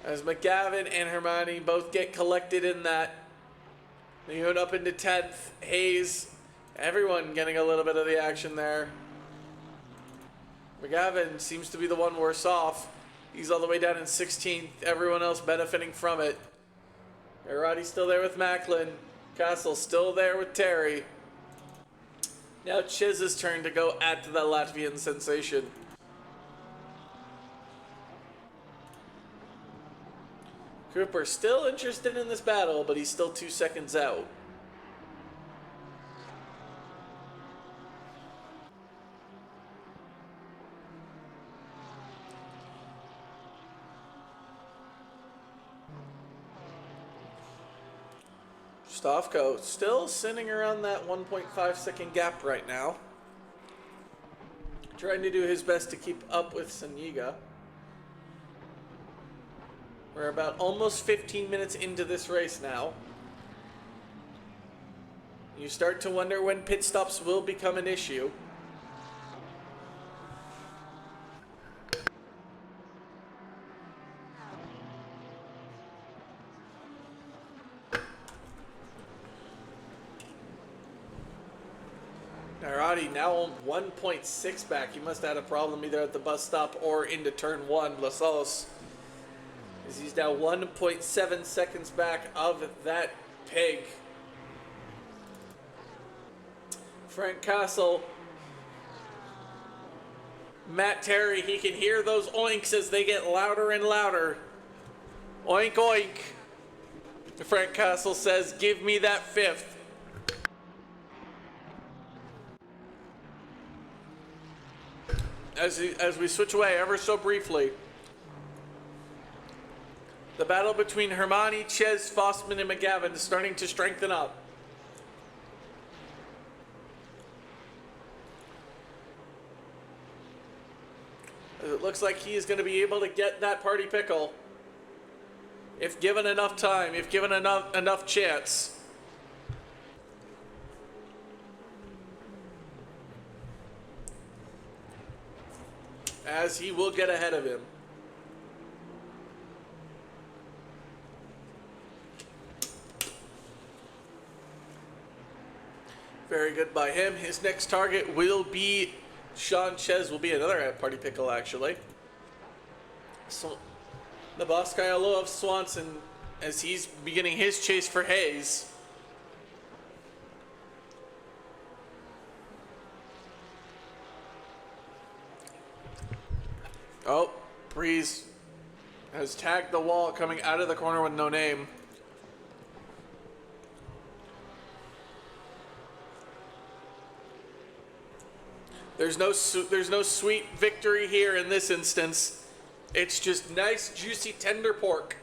As McGavin and Hermione both get collected in that. Leon up into 10th. Hayes, everyone getting a little bit of the action there. McGavin seems to be the one worse off. He's all the way down in 16th. Everyone else benefiting from it. Roddy's still there with Macklin. Castle still there with Terry. Now Chiz's turn to go at the Latvian sensation. Cooper still interested in this battle, but he's still 2 seconds out. Stavko still sitting around that 1.5 second gap right now. Trying to do his best to keep up with Saniga. We're about almost 15 minutes into this race now. You start to wonder when pit stops will become an issue. Narati now 1.6 back. He must have had a problem either at the bus stop or into turn 1. Lasos. He's now 1.7 seconds back of that pig. Frank Castle. Matt Terry, he can hear those oinks as they get louder and louder. Oink, oink. Frank Castle says, give me that fifth. As we switch away ever so briefly. The battle between Hermione, Ches, Fossman, and McGavin is starting to strengthen up. It looks like he is going to be able to get that party pickle. If given enough time, if given enough chance. As he will get ahead of him. Very good by him. His next target will be Sean Ches, will be another party pickle actually. So the boss guy of Swanson as he's beginning his chase for Hayes. Oh, Breeze has tagged the wall coming out of the corner with no name. There's no sweet victory here in this instance. It's just nice, juicy, tender pork.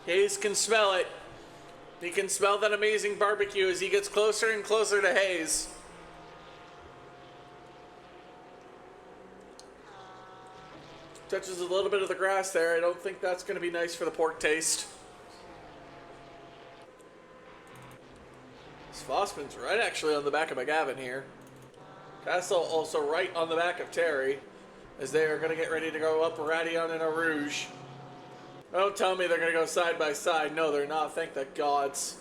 Hayes can smell it. He can smell that amazing barbecue as he gets closer and closer to Hayes. Touches a little bit of the grass there. I don't think that's going to be nice for the pork taste. Fossman's right actually on the back of McGavin here. Castle also right on the back of Terry as they are going to get ready to go up Radion and a Rouge. Don't tell me they're going to go side by side. No, they're not. Thank the gods.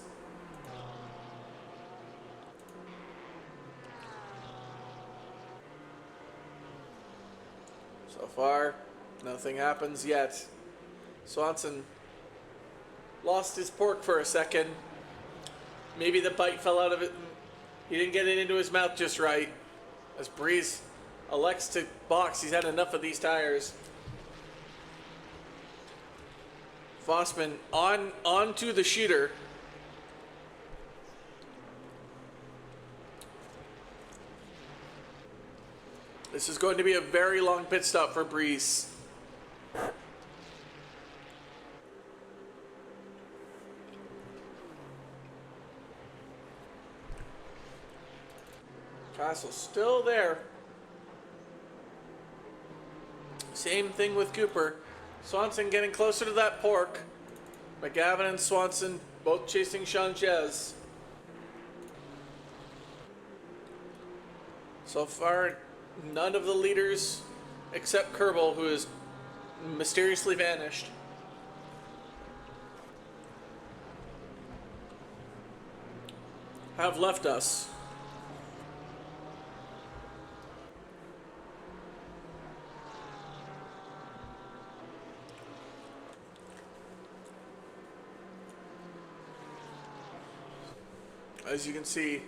So far, nothing happens yet. Swanson lost his pork for a second. Maybe the bite fell out of it. He didn't get it into his mouth just right. As Breeze elects to box, he's had enough of these tires. Fossman on to the shooter. This is going to be a very long pit stop for Breeze. Castle still there. Same thing with Cooper. Swanson getting closer to that pork. McGavin and Swanson both chasing Sanchez. So far, none of the leaders except Kerbal, who has mysteriously vanished. Have left us. As you can see,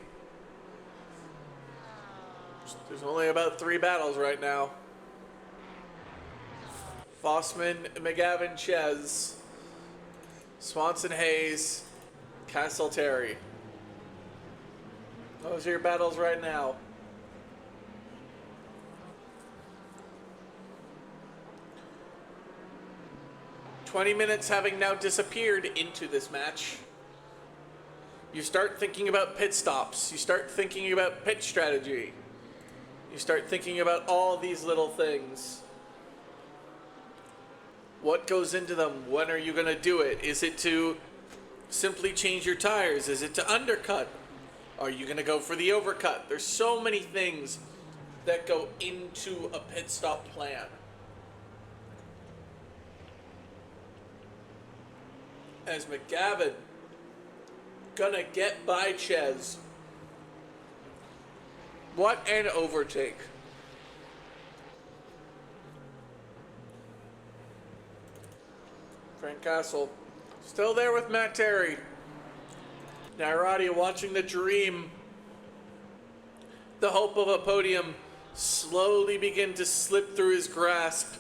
there's only about 3 battles right now. Fossman, McGavin, Ches, Swanson, Hayes, Castle, Terry. Those are your battles right now. "20 minutes having now disappeared into this match. You start thinking about pit stops. You start thinking about pit strategy. You start thinking about all these little things. What goes into them? When are you going to do it? Is it to simply change your tires? Is it to undercut? Are you going to go for the overcut? There's so many things that go into a pit stop plan. As McGavin gonna get by Ches. What an overtake. Frank Castle still there with Matt Terry. Nairati watching the dream, the hope of a podium, slowly begin to slip through his grasp.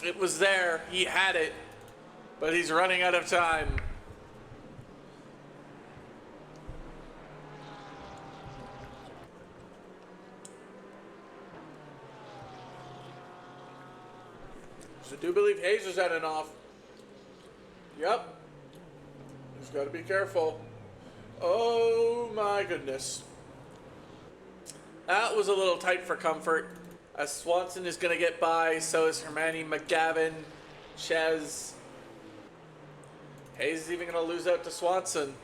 It was there, he had it, but he's running out of time. So I do believe Hayes is at an off. Yep. He's got to be careful. Oh my goodness. That was a little tight for comfort. As Swanson is going to get by, so is Hermione, McGavin, Ches. Hayes is even going to lose out to Swanson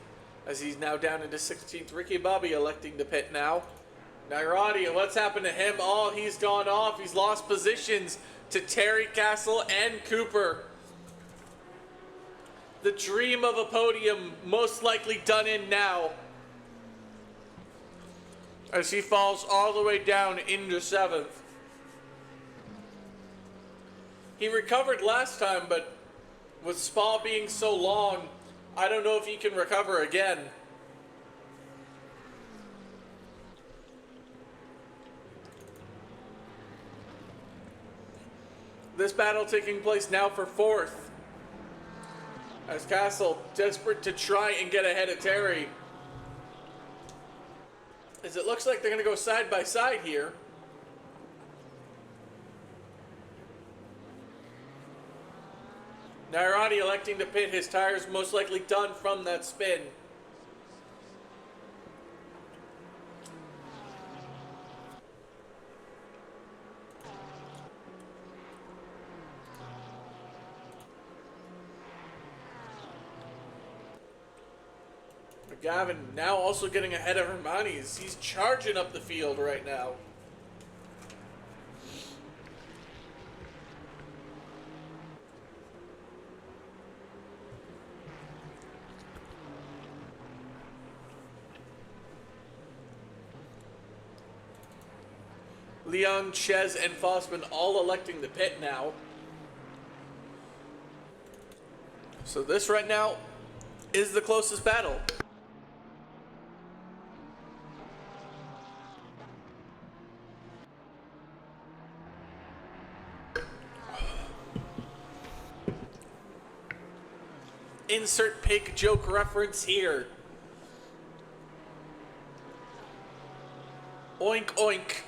as he's now down into 16th. Ricky Bobby electing to pit now. Nairati, what's happened to him? Oh, he's gone off. He's lost positions to Terry, Castle, and Cooper. The dream of a podium most likely done in now. As he falls all the way down into 7th. He recovered last time, but with Spa being so long, I don't know if he can recover again. This battle taking place now for 4th. As Castle desperate to try and get ahead of Terry. As it looks like they're going to go side by side here. Nairati electing to pit, his tires most likely done from that spin. McGavin now also getting ahead of Hermani's. He's charging up the field right now. Leon, Ches, and Fossman all electing the pit now. So this right now is the closest battle. Insert pig joke reference here. Oink oink.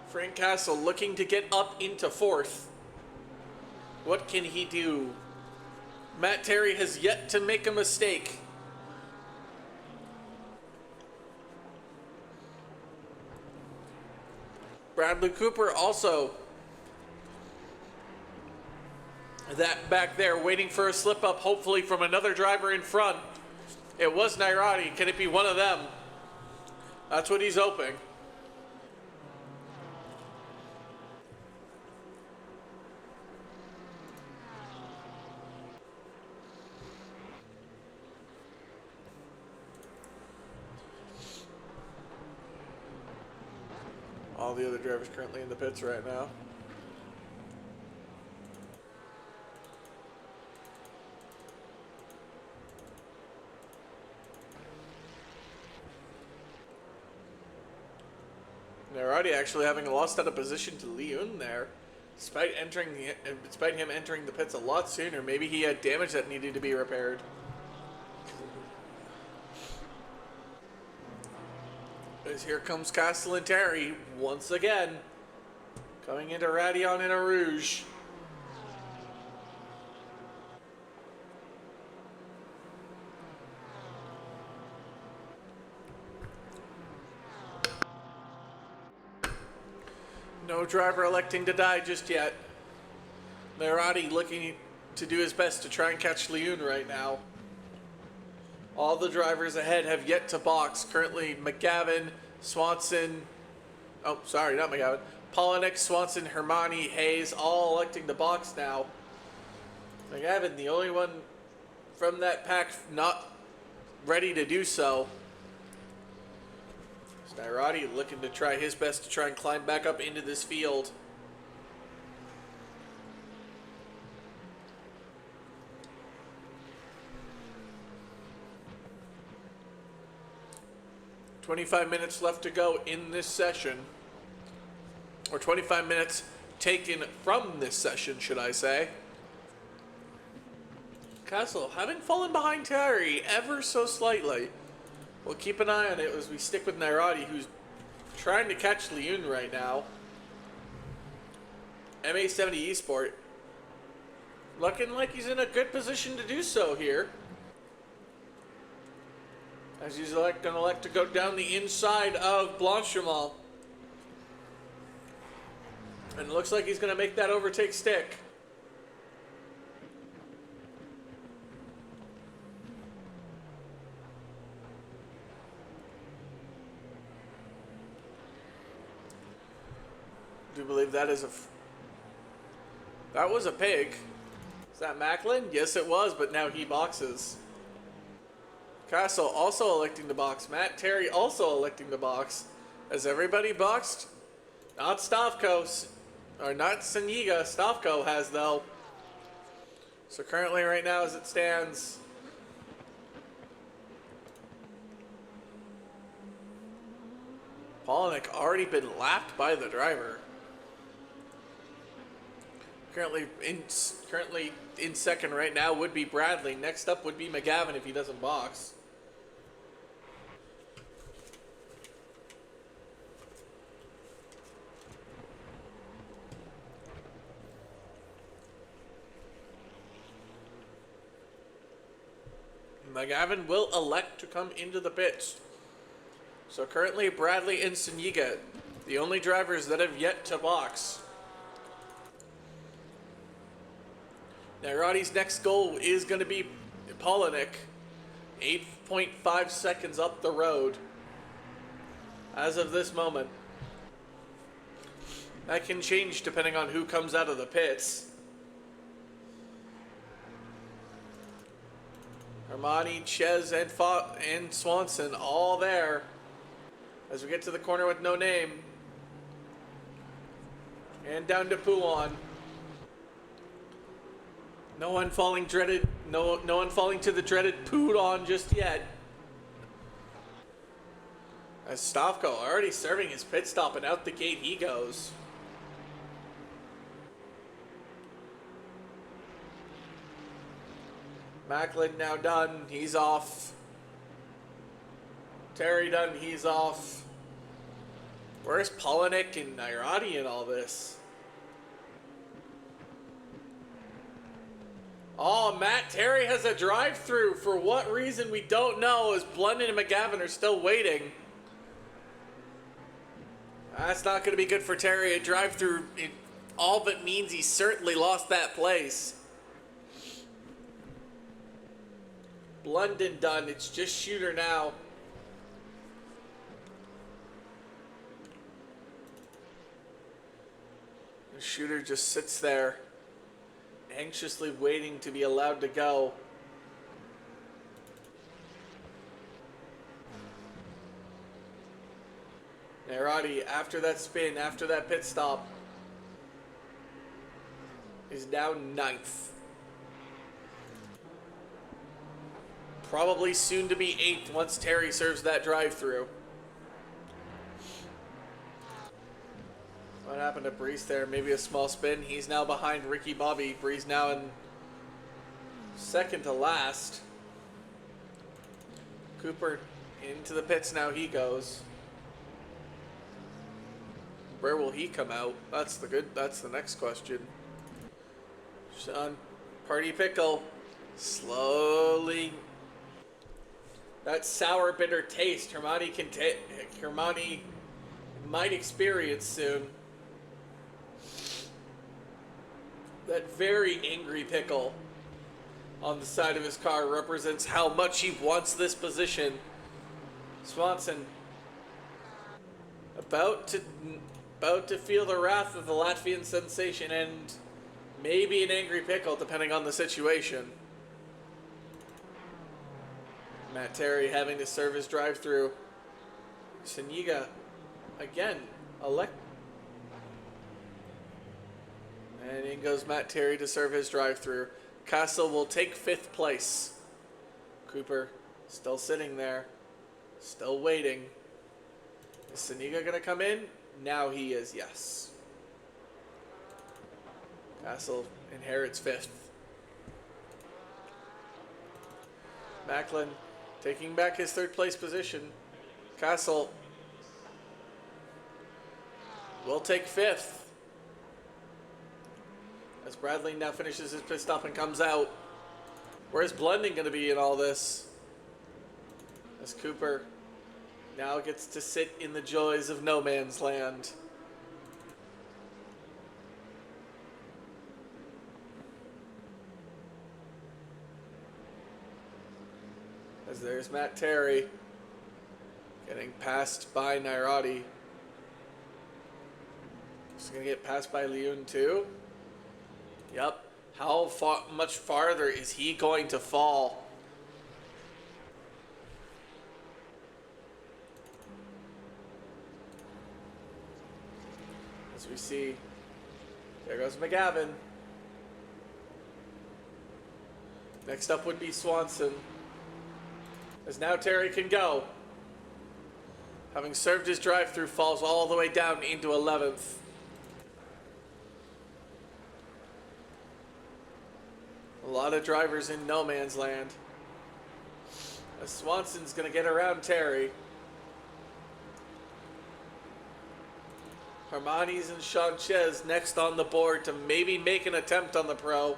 Frank Castle looking to get up into fourth. What can he do? Matt Terry has yet to make a mistake. Bradley Cooper also that back there waiting for a slip up, hopefully from another driver in front. It was Nairati. Can it be one of them? That's what he's hoping. All the other drivers currently in the pits right now. They're already actually having lost out of position to Leon there, despite him entering the pits a lot sooner. Maybe he had damage that needed to be repaired. As here comes Castle and Terry once again, coming into Radion in a Rouge. No driver electing to die just yet. Nairati looking to do his best to try and catch Leon right now. All the drivers ahead have yet to box. Currently, McGavin, Swanson, oh, sorry, not McGavin. Polinick, Swanson, Hermione, Hayes, all electing to box now. McGavin, the only one from that pack not ready to do so. Nairati looking to try his best to try and climb back up into this field. "25 minutes left to go in this session. Or 25 minutes taken from this session, should I say. Castle, having fallen behind Terry ever so slightly. We'll keep an eye on it as we stick with Nairati, who's trying to catch Leon right now. MA70 Esport. Looking like he's in a good position to do so here. As he's going to elect to go down the inside of Blanchimont. And it looks like he's going to make that overtake stick. I do believe that is that was a pig. Is that Macklin? Yes, it was, but now he boxes. Castle also electing to box. Matt Terry also electing to box. Has everybody boxed? Not Stavko, or not Saniga. Stavko has, though. So currently, right now, as it stands, Polinick already been lapped by the driver. Currently in second right now would be Bradley. Next up would be McGavin if he doesn't box. McGavin will elect to come into the pits. So currently Bradley and Suniga, the only drivers that have yet to box. Nairati's next goal is going to be Polinick, 8.5 seconds up the road as of this moment. That can change depending on who comes out of the pits. Armani, Ches, and Swanson all there as we get to the corner with no name. And down to Poulon. No one falling to the dreaded Poulon just yet. As Stavko already serving his pit stop, and out the gate he goes. Macklin now done, he's off. Terry done, he's off. Where's Polinick and Nairati in all this? Oh, Matt Terry has a drive-through. For what reason, we don't know, as Blunden and McGavin are still waiting. That's not going to be good for Terry. A drive-through, it all but means he certainly lost that place. Blunden done. It's just Shooter now. The Shooter just sits there, anxiously waiting to be allowed to go. Nairati, after that spin, after that pit stop, is now 9th. Probably soon to be 8th once Terry serves that drive-through. What happened to Breeze there? Maybe a small spin. He's now behind Ricky Bobby. Breeze now in second to last. Cooper into the pits now he goes. Where will he come out? That's the next question. Sean Party Pickle slowly. That sour bitter taste Hermione might experience soon. That very angry pickle on the side of his car represents how much he wants this position. Swanson about to feel the wrath of the Latvian sensation and maybe an angry pickle depending on the situation. Matt Terry having to serve his drive-through. Suniga again and in goes Matt Terry to serve his drive-through. Castle will take 5th place. Cooper still sitting there, still waiting. Is Suniga gonna come in? Now he is, yes. Castle inherits 5th. Macklin taking back his 3rd place position. Castle will take 5th. As Bradley now finishes his pit stop and comes out. Where's Blunden going to be in all this? As Cooper now gets to sit in the joys of no man's land. As there's Matt Terry getting passed by Nairati. He's going to get passed by Leon too. Yep. How much farther is he going to fall? As we see, there goes McGavin. Next up would be Swanson. As now Terry can go. Having served his drive-through, falls all the way down into 11th. lot of drivers in no man's land. Swanson's going to get around Terry. Hermanis and Sanchez next on the board to maybe make an attempt on the pro.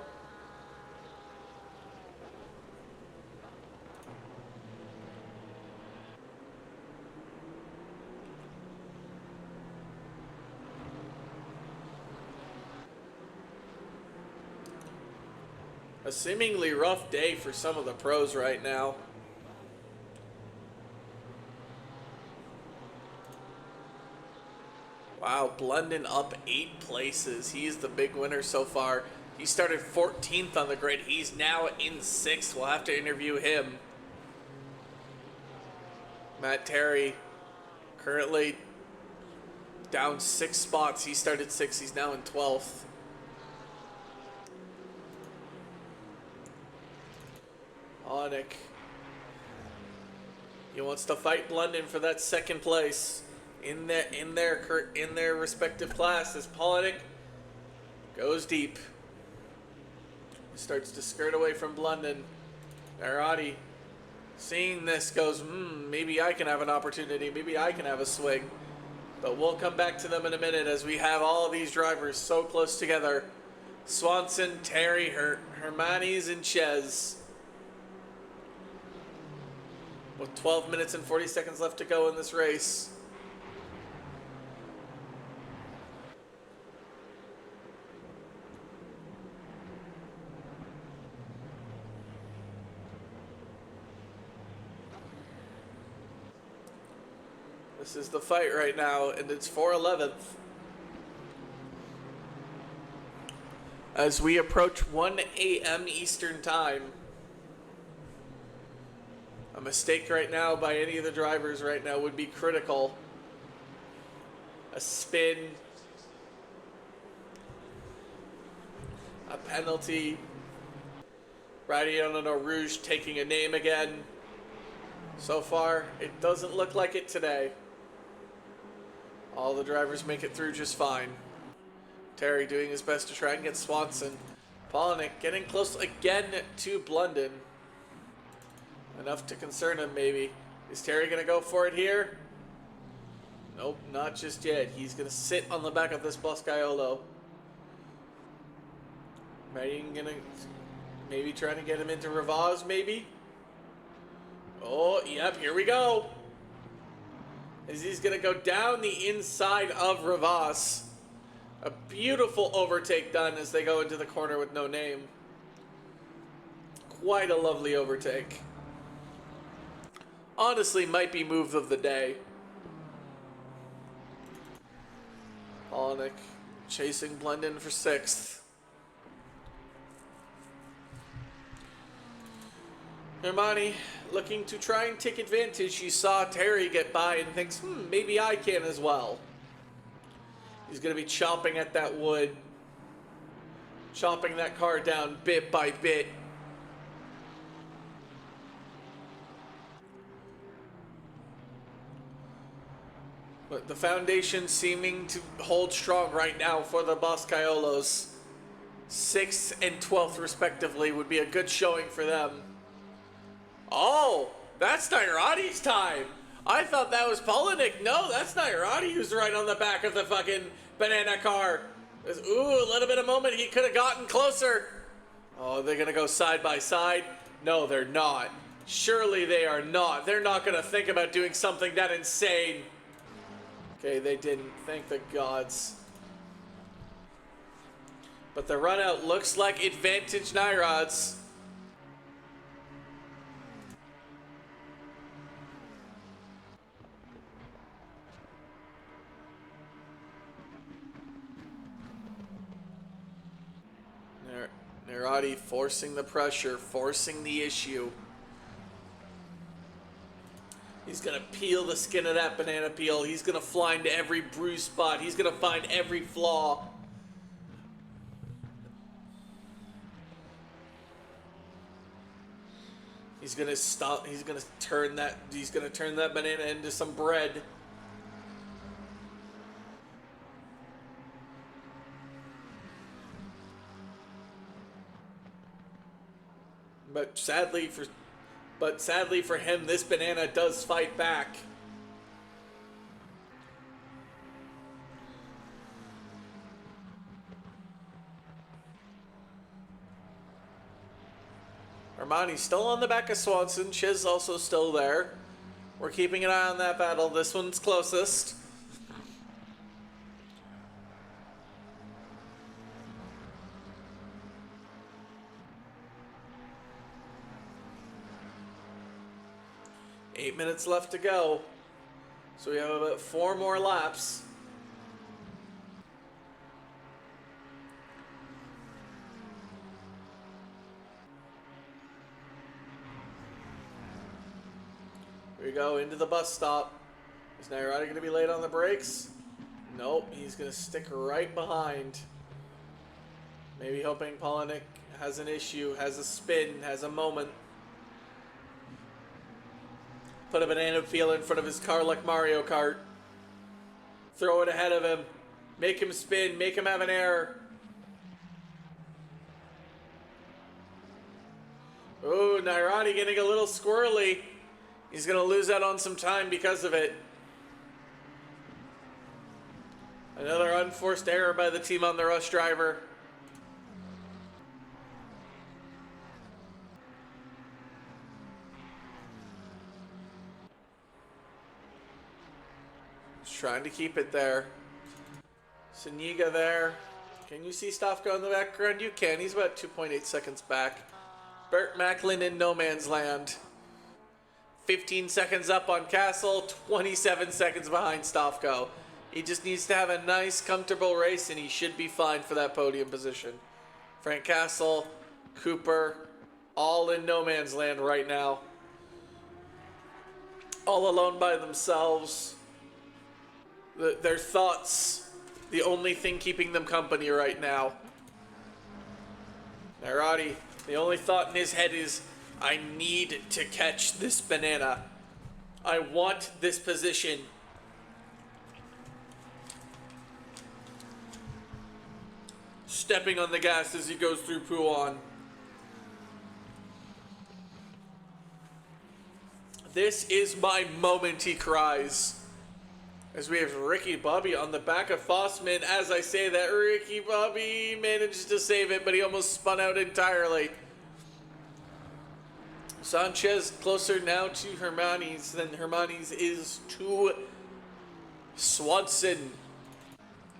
A seemingly rough day for some of the pros right now. Wow, Blunden up 8 places. He's the big winner so far. He started 14th on the grid. He's now in 6th. We'll have to interview him. Matt Terry currently down 6 spots. He started 6th. He's now in 12th. Onik. He wants to fight Blunden for that 2nd place in their respective class as Polinick goes deep. Starts to skirt away from Blunden. Arati, seeing this, goes, maybe I can have an opportunity. Maybe I can have a swing. But we'll come back to them in a minute as we have all of these drivers so close together. Swanson, Terry, Hermanis, and Ches. With 12 minutes and 40 seconds left to go in this race. This is the fight right now, and it's for 11th. As we approach 1 a.m. Eastern Time. A mistake right now by any of the drivers right now would be critical. A spin. A penalty. Radio Rouge taking a name again. So far, it doesn't look like it today. All the drivers make it through just fine. Terry doing his best to try and get Swanson. Polinick getting close again to Blunden. Enough to concern him, maybe. Is Terry going to go for it here? Nope, not just yet. He's going to sit on the back of this Boscaiolo. Maybe trying to get him into Rivaz, maybe? Oh, yep, here we go. As he's going to go down the inside of Rivaz. A beautiful overtake done as they go into the corner with no name. Quite a lovely overtake. Honestly, might be move of the day. Polinick chasing Blunden for 6th. Hermione looking to try and take advantage. She saw Terry get by and thinks, maybe I can as well. He's going to be chomping at that wood. Chomping that car down bit by bit. But the foundation seeming to hold strong right now for the Boscaiolos. 6th and 12th respectively would be a good showing for them. Oh, that's Nairati's time. I thought that was Polinick. No, that's Nairati who's right on the back of the fucking banana car. Ooh, a little bit of moment. He could have gotten closer. Oh, they're going to go side by side? No, they're not. Surely they are not. They're not going to think about doing something that insane. Okay, they didn't. Thank the gods. But the run out looks like advantage Nairods. Nairati forcing the pressure, forcing the issue. He's going to peel the skin of that banana peel. He's going to fly into every bruise spot. He's going to find every flaw. He's going to stop. He's going to turn that banana into some bread. But sadly for him, this banana does fight back. Armani's still on the back of Swanson. Chiz also still there. We're keeping an eye on that battle. This one's closest. Eight minutes left to go. So we have about 4 more laps. Here we go, into the bus stop. Is Nairati going to be late on the brakes? Nope, he's going to stick right behind. Maybe hoping Polinick has an issue, has a spin, has a moment. Put a banana peel in front of his car like Mario Kart. Throw it ahead of him. Make him spin, make him have an error. Ooh, Nairati getting a little squirrely. He's going to lose out on some time because of it. Another unforced error by the team on the rush driver. He's trying to keep it there. Saniga there. Can you see Stofko in the background? You can. He's about 2.8 seconds back. Burt Macklin in no man's land. 15 seconds up on Castle, 27 seconds behind Stofko. He just needs to have a nice, comfortable race, and he should be fine for that podium position. Frank Castle, Cooper, all in no man's land right now. All alone by themselves. Their thoughts, the only thing keeping them company right now. Nairati, the only thought in his head is, I need to catch this banana. I want this position. Stepping on the gas as he goes through Pouan. This is my moment, he cries. As we have Ricky Bobby on the back of Fossman. As I say that, Ricky Bobby managed to save it, but he almost spun out entirely. Sanchez closer now to Hermanis than Hermanis is to Swanson.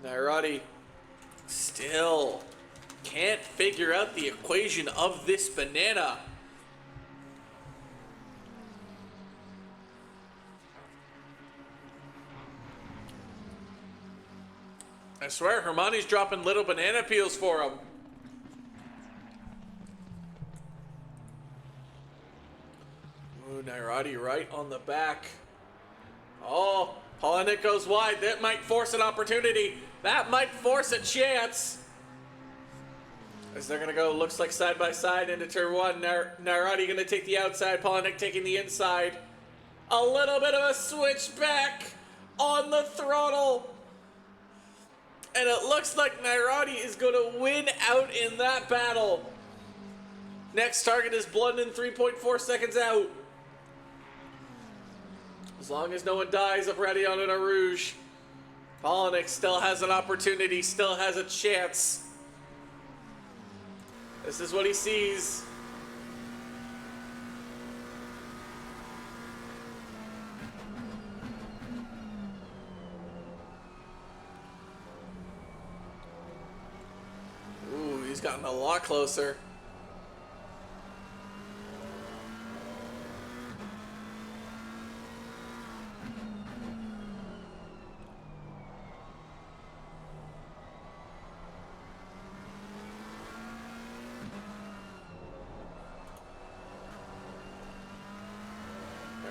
Nairati still can't figure out the equation of this banana. I swear, Hermani's dropping little banana peels for him. Ooh, Nairati right on the back. Oh, Polinick goes wide. That might force an opportunity. That might force a chance. As they're going to go, looks like side by side into turn 1. Nairati going to take the outside. Polinick taking the inside. A little bit of a switchback on the throttle. And it looks like Nairati is going to win out in that battle. Next target is Blunden, 3.4 seconds out. As long as no one dies of Radion and a Rouge, Polinick still has an opportunity, still has a chance. This is what he sees. Ooh, he's gotten a lot closer.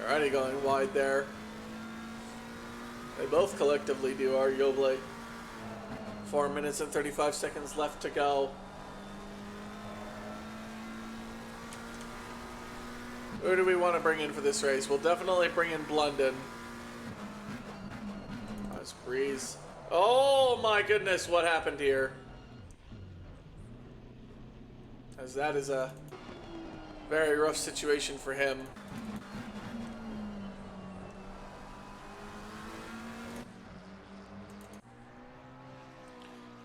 Already going wide there. They both collectively do, arguably. 4 minutes and 35 seconds left to go. Who do we want to bring in for this race? We'll definitely bring in Blunden. Nice breeze. Oh my goodness, what happened here? As that is a Very rough situation for him.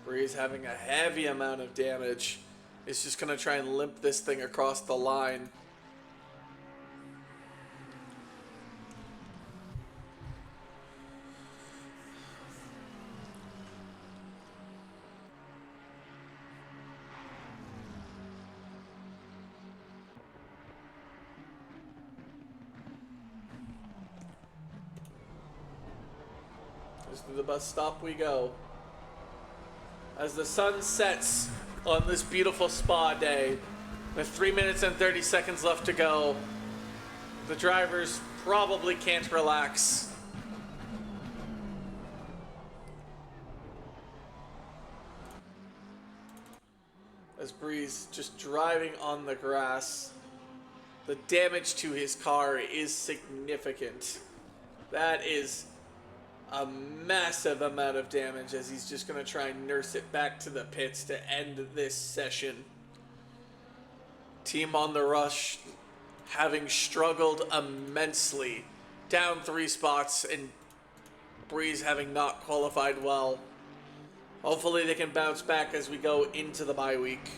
Breeze having a heavy amount of damage. Is just going to try and limp this thing across the line. Just to the bus stop we go. As the sun sets on this beautiful spa day, with 3 minutes and 30 seconds left to go, the drivers probably can't relax. As Breeze just driving on the grass, the damage to his car is significant. That is a massive amount of damage, as he's just going to try and nurse it back to the pits to end this session. Team on the rush having struggled immensely, down 3 spots, and Breeze having not qualified well. Hopefully they can bounce back as we go into the bye week.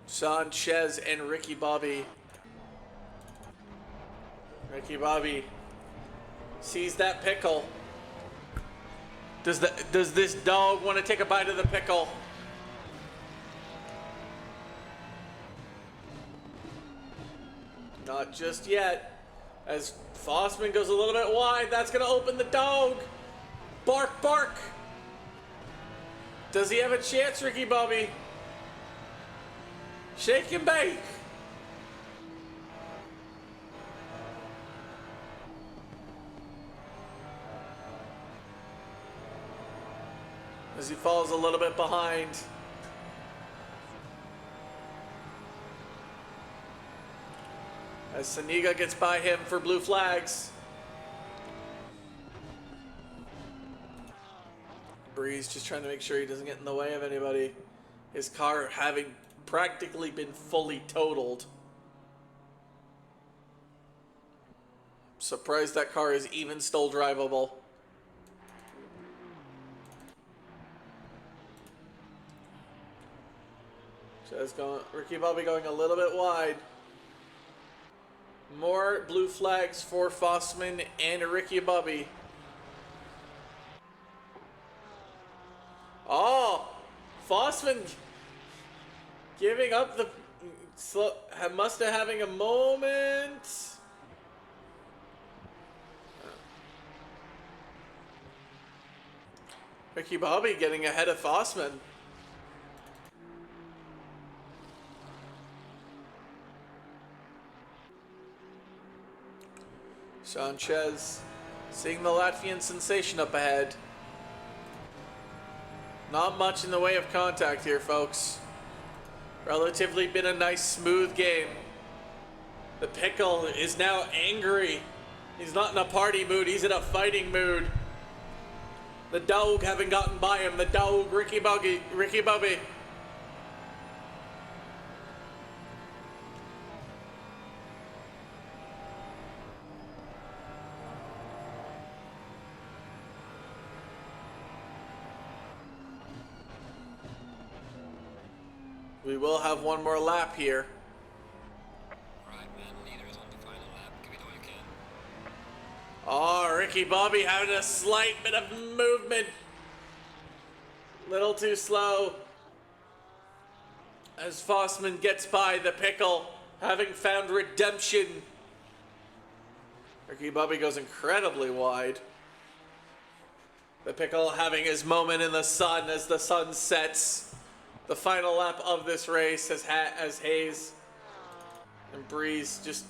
Sanchez and Ricky Bobby. Ricky Bobby sees that pickle. Does this dog want to take a bite of the pickle? Not just yet. As Fossman goes a little bit wide, that's going to open the dog. Bark, bark. Does he have a chance, Ricky Bobby? Shake and bake. As he falls a little bit behind. As Saniga gets by him for blue flags. Breeze just trying to make sure he doesn't get in the way of anybody. His car having practically been fully totaled. Surprised that car is even still drivable. Ricky Bobby going a little bit wide. More blue flags for Fossman and Ricky Bobby. Oh, Fossman giving up the... must have having a moment. Ricky Bobby getting ahead of Fossman. Sanchez seeing the Latvian sensation up ahead. Not much in the way of contact here, folks. Relatively been a nice, smooth game. The pickle is now angry. He's not in a party mood, he's in a fighting mood. The dog having gotten by him. The dog, Ricky Bobby. We will have one more lap here. Right, man. Leader is on the final lap. Give it all you can. Oh, Ricky Bobby having a slight bit of movement. Little too slow. As Fossman gets by the pickle, having found redemption. Ricky Bobby goes incredibly wide. The pickle having his moment in the sun as the sun sets. The final lap of this race as Hayes and Breeze just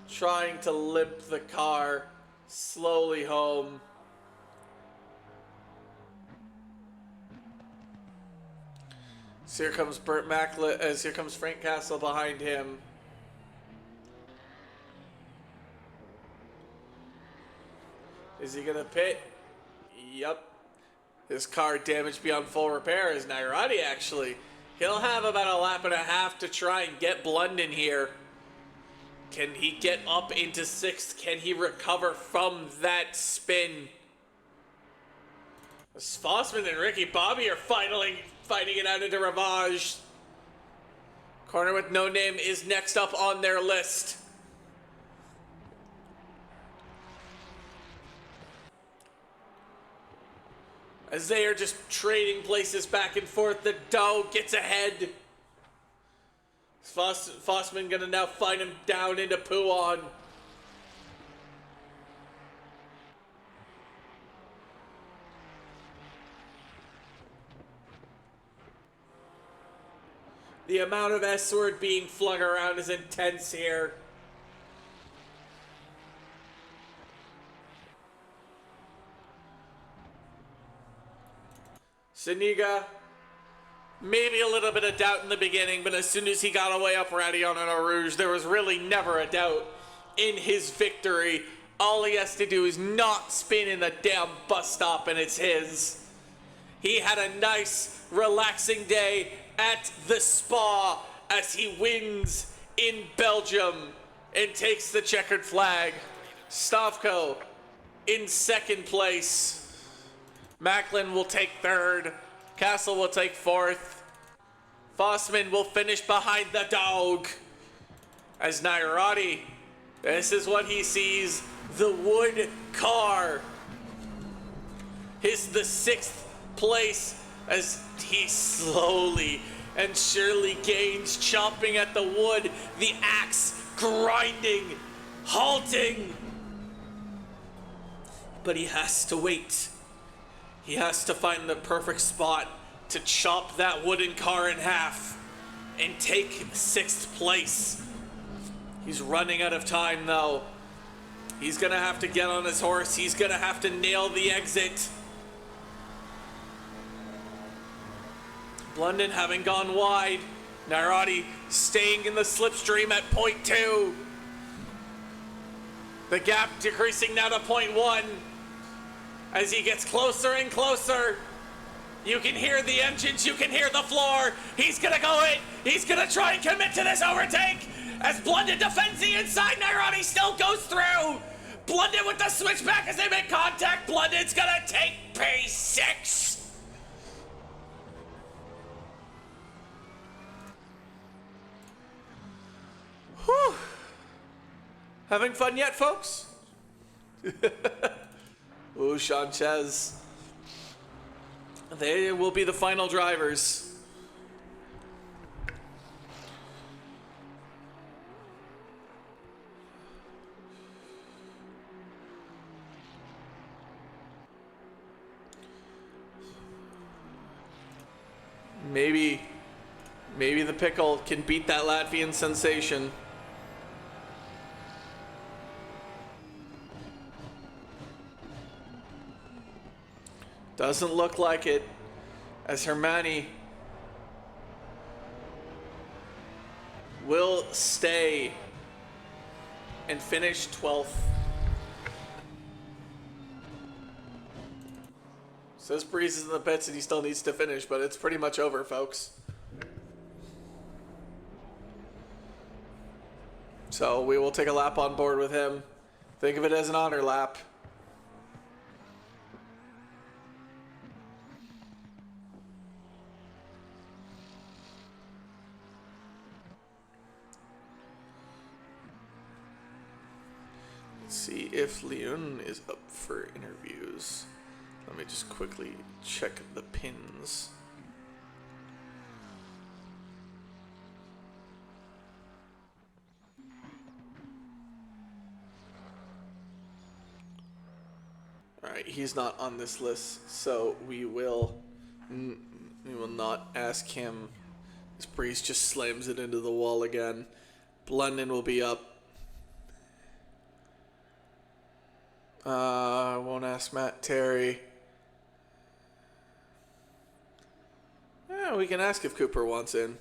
trying to limp the car slowly home. So here comes Burt Macklin, as here comes Frank Castle behind him. Is he gonna pit? Yup. His car damaged beyond full repair is Nairati actually. He'll have about a lap and a half to try and get Blunden here. Can he get up into 6th? Can he recover from that spin? Fossman and Ricky Bobby are finally fighting it out into Ravage. Corner with No Name is next up on their list. As they are just trading places back and forth, the Doe gets ahead. Fossman gonna now find him down into Puon. The amount of S-word being flung around is intense here. Saniga, maybe a little bit of doubt in the beginning, but as soon as he got away up Radion and Eau Rouge, there was really never a doubt in his victory. All he has to do is not spin in the damn bus stop and it's his. He had a nice, relaxing day at the Spa as he wins in Belgium and takes the checkered flag. Stavko in 2nd place. Macklin will take 3rd. Castle will take 4th. Fossman will finish behind the dog. As Nairati, this is what he sees. The wood car. The 6th place as he slowly and surely gains, chomping at the wood, the axe grinding, halting. But he has to wait. He has to find the perfect spot to chop that wooden car in half and take 6th place. He's running out of time though. He's gonna have to get on his horse. He's gonna have to nail the exit. Blunden having gone wide. Nairati staying in the slipstream at 0.2. The gap decreasing now to 0.1. As he gets closer and closer, you can hear the engines, you can hear the floor. He's gonna go in, he's gonna try and commit to this overtake. As Blunden defends the inside, Nairati still goes through. Blunden with the switchback as they make contact. Blunden's gonna take P6. Whew. Having fun yet, folks? Ooh, Sanchez. They will be the final drivers. Maybe the pickle can beat that Latvian sensation. Doesn't look like it, as Hermani will stay and finish 12th. Says Breeze is in the pits and he still needs to finish, but it's pretty much over, folks. So we will take a lap on board with him. Think of it as an honor lap. Let's see if Leon is up for interviews. Let me just quickly check the pins. Alright, he's not on this list, so we will not ask him. This Breeze just slams it into the wall again. Blunden will be up. I won't ask Matt Terry. Yeah, we can ask if Cooper wants in.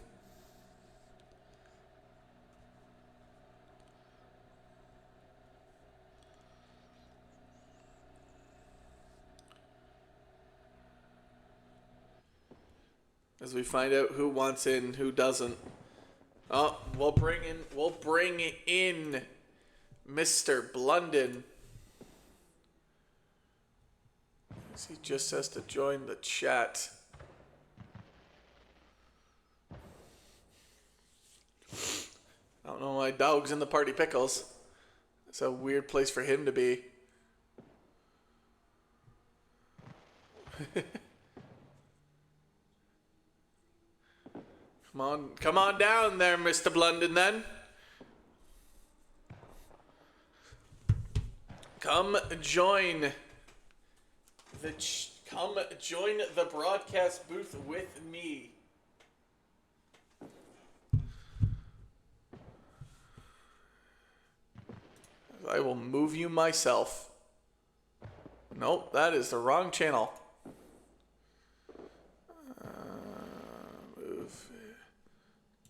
as we find out who wants in, who doesn't. Oh, we'll bring in Mr. Blunden. He just has to join the chat. I don't know why dog's in the party pickles. It's a weird place for him to be. Come on down there, Mr. Blunden, then. Come join the broadcast booth with me. I will move you myself. Nope, that is the wrong channel. Move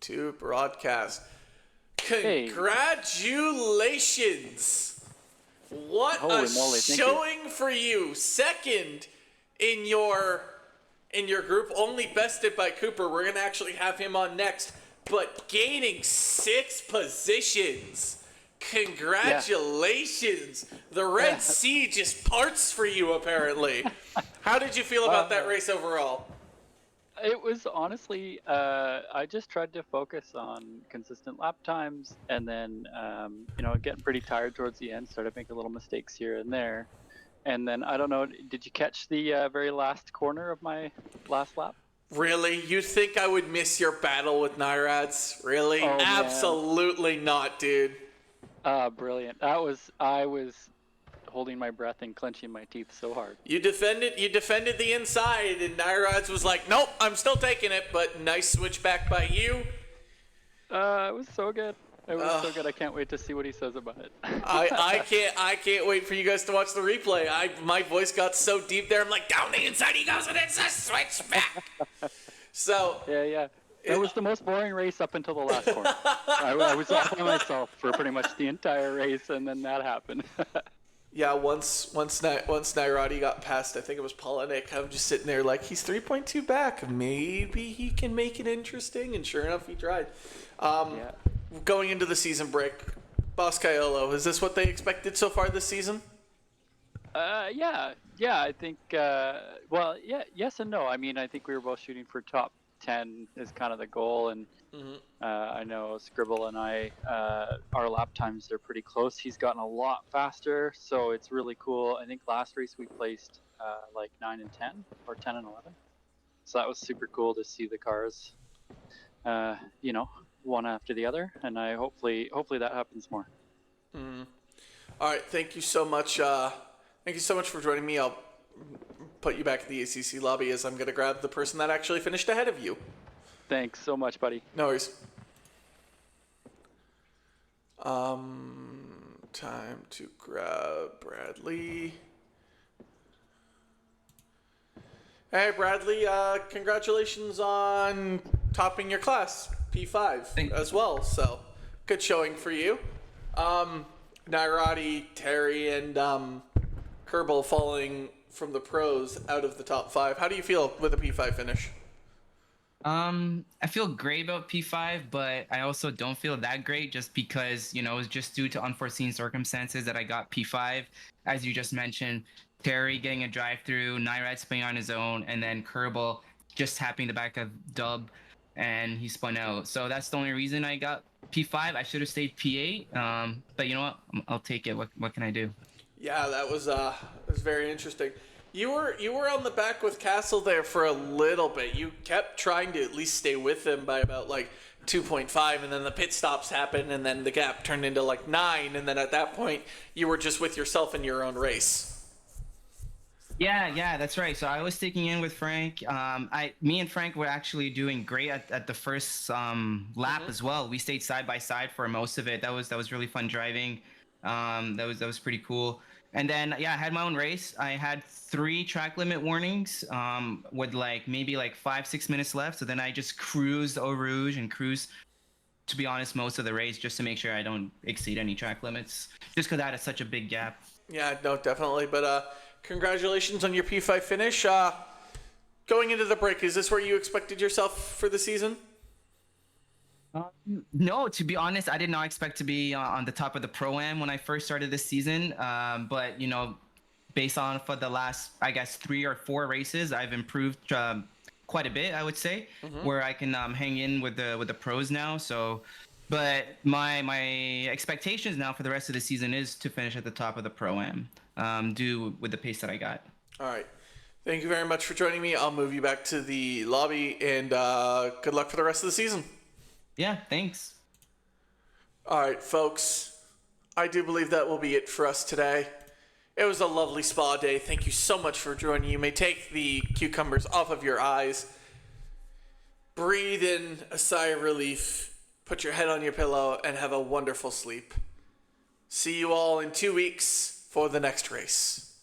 to broadcast. Congratulations! What a showing for you. Second in your group, only bested by Cooper. We're gonna actually have him on next, but gaining 6 positions. Congratulations. The Red Sea just parts for you, apparently. How did you feel about that race overall? It was honestly, I just tried to focus on consistent lap times, and then, getting pretty tired towards the end, started making little mistakes here and there. And then, I don't know, did you catch the very last corner of my last lap? Really? You think I would miss your battle with Nyrads? Really? Oh, absolutely not, dude. Brilliant. I was holding my breath and clenching my teeth so hard. You defended the inside, and Nyrads was like, nope, I'm still taking it, but nice switchback by you. It was so good. It was so good. I can't wait to see what he says about it. I can't wait for you guys to watch the replay. My voice got so deep there, I'm like, down the inside he goes, and it's a switchback. So Yeah. It was the most boring race up until the last corner. I was all by myself for pretty much the entire race, and then that happened. Yeah, once Nairati got past, I think it was Polinick, I'm just sitting there like, he's 3.2 back. Maybe he can make it interesting, and sure enough, he tried. Going into the season break, Boss Caiolo, is this what they expected so far this season? Yeah, I think, yes and no. I mean, I think we were both shooting for top 10 is kind of the goal, and I know Scribble and I, our lap times are pretty close. He's gotten a lot faster, so it's really cool. I think last race we placed like 9 and 10 or 10 and 11, so that was super cool to see the cars one after the other, and I hopefully that happens more. All right, thank you so much for joining me. I'll put you back in the ACC lobby as I'm going to grab the person that actually finished ahead of you. Thanks so much, buddy. No worries. Time to grab Bradley. Hey, Bradley, congratulations on topping your class, P5 as well. So, good showing for you. Nairati, Terry, and Kerbal falling from the pros out of the top 5. How do you feel with a P5 finish? I feel great about P5, but I also don't feel that great just because, it was just due to unforeseen circumstances that I got P5. As you just mentioned, Terry getting a drive-through, Nairad spinning on his own, and then Kerbal just tapping the back of Dub, and he spun out. So that's the only reason I got P5. I should have stayed P8, but you know what? I'll take it. What can I do? Yeah, that was very interesting. You were on the back with Castle there for a little bit. You kept trying to at least stay with him by about like 2.5, and then the pit stops happened, and then the gap turned into like 9, and then at that point you were just with yourself in your own race. Yeah, that's right. So I was taking in with Frank. Me and Frank were actually doing great at the first lap as well. We stayed side by side for most of it. That was really fun driving. That was pretty cool. And then I had my own race. I had 3 track limit warnings with maybe 5-6 minutes left. So then I just cruised Eau Rouge and cruised, to be honest, most of the race just to make sure I don't exceed any track limits. Just because I had such a big gap. Yeah, no, definitely. But congratulations on your P5 finish. Going into the break, is this where you expected yourself for the season? No, to be honest, I did not expect to be on the top of the Pro-Am when I first started this season. But, you know, based on for the last, I guess, 3 or 4 races, I've improved quite a bit, I would say, where I can hang in with the pros now. So, but my expectations now for the rest of the season is to finish at the top of the Pro-Am, do with the pace that I got. All right. Thank you very much for joining me. I'll move you back to the lobby, and good luck for the rest of the season. Yeah, thanks. All right, folks. I do believe that will be it for us today. It was a lovely spa day. Thank you so much for joining. You may take the cucumbers off of your eyes. Breathe in a sigh of relief. Put your head on your pillow and have a wonderful sleep. See you all in 2 weeks for the next race.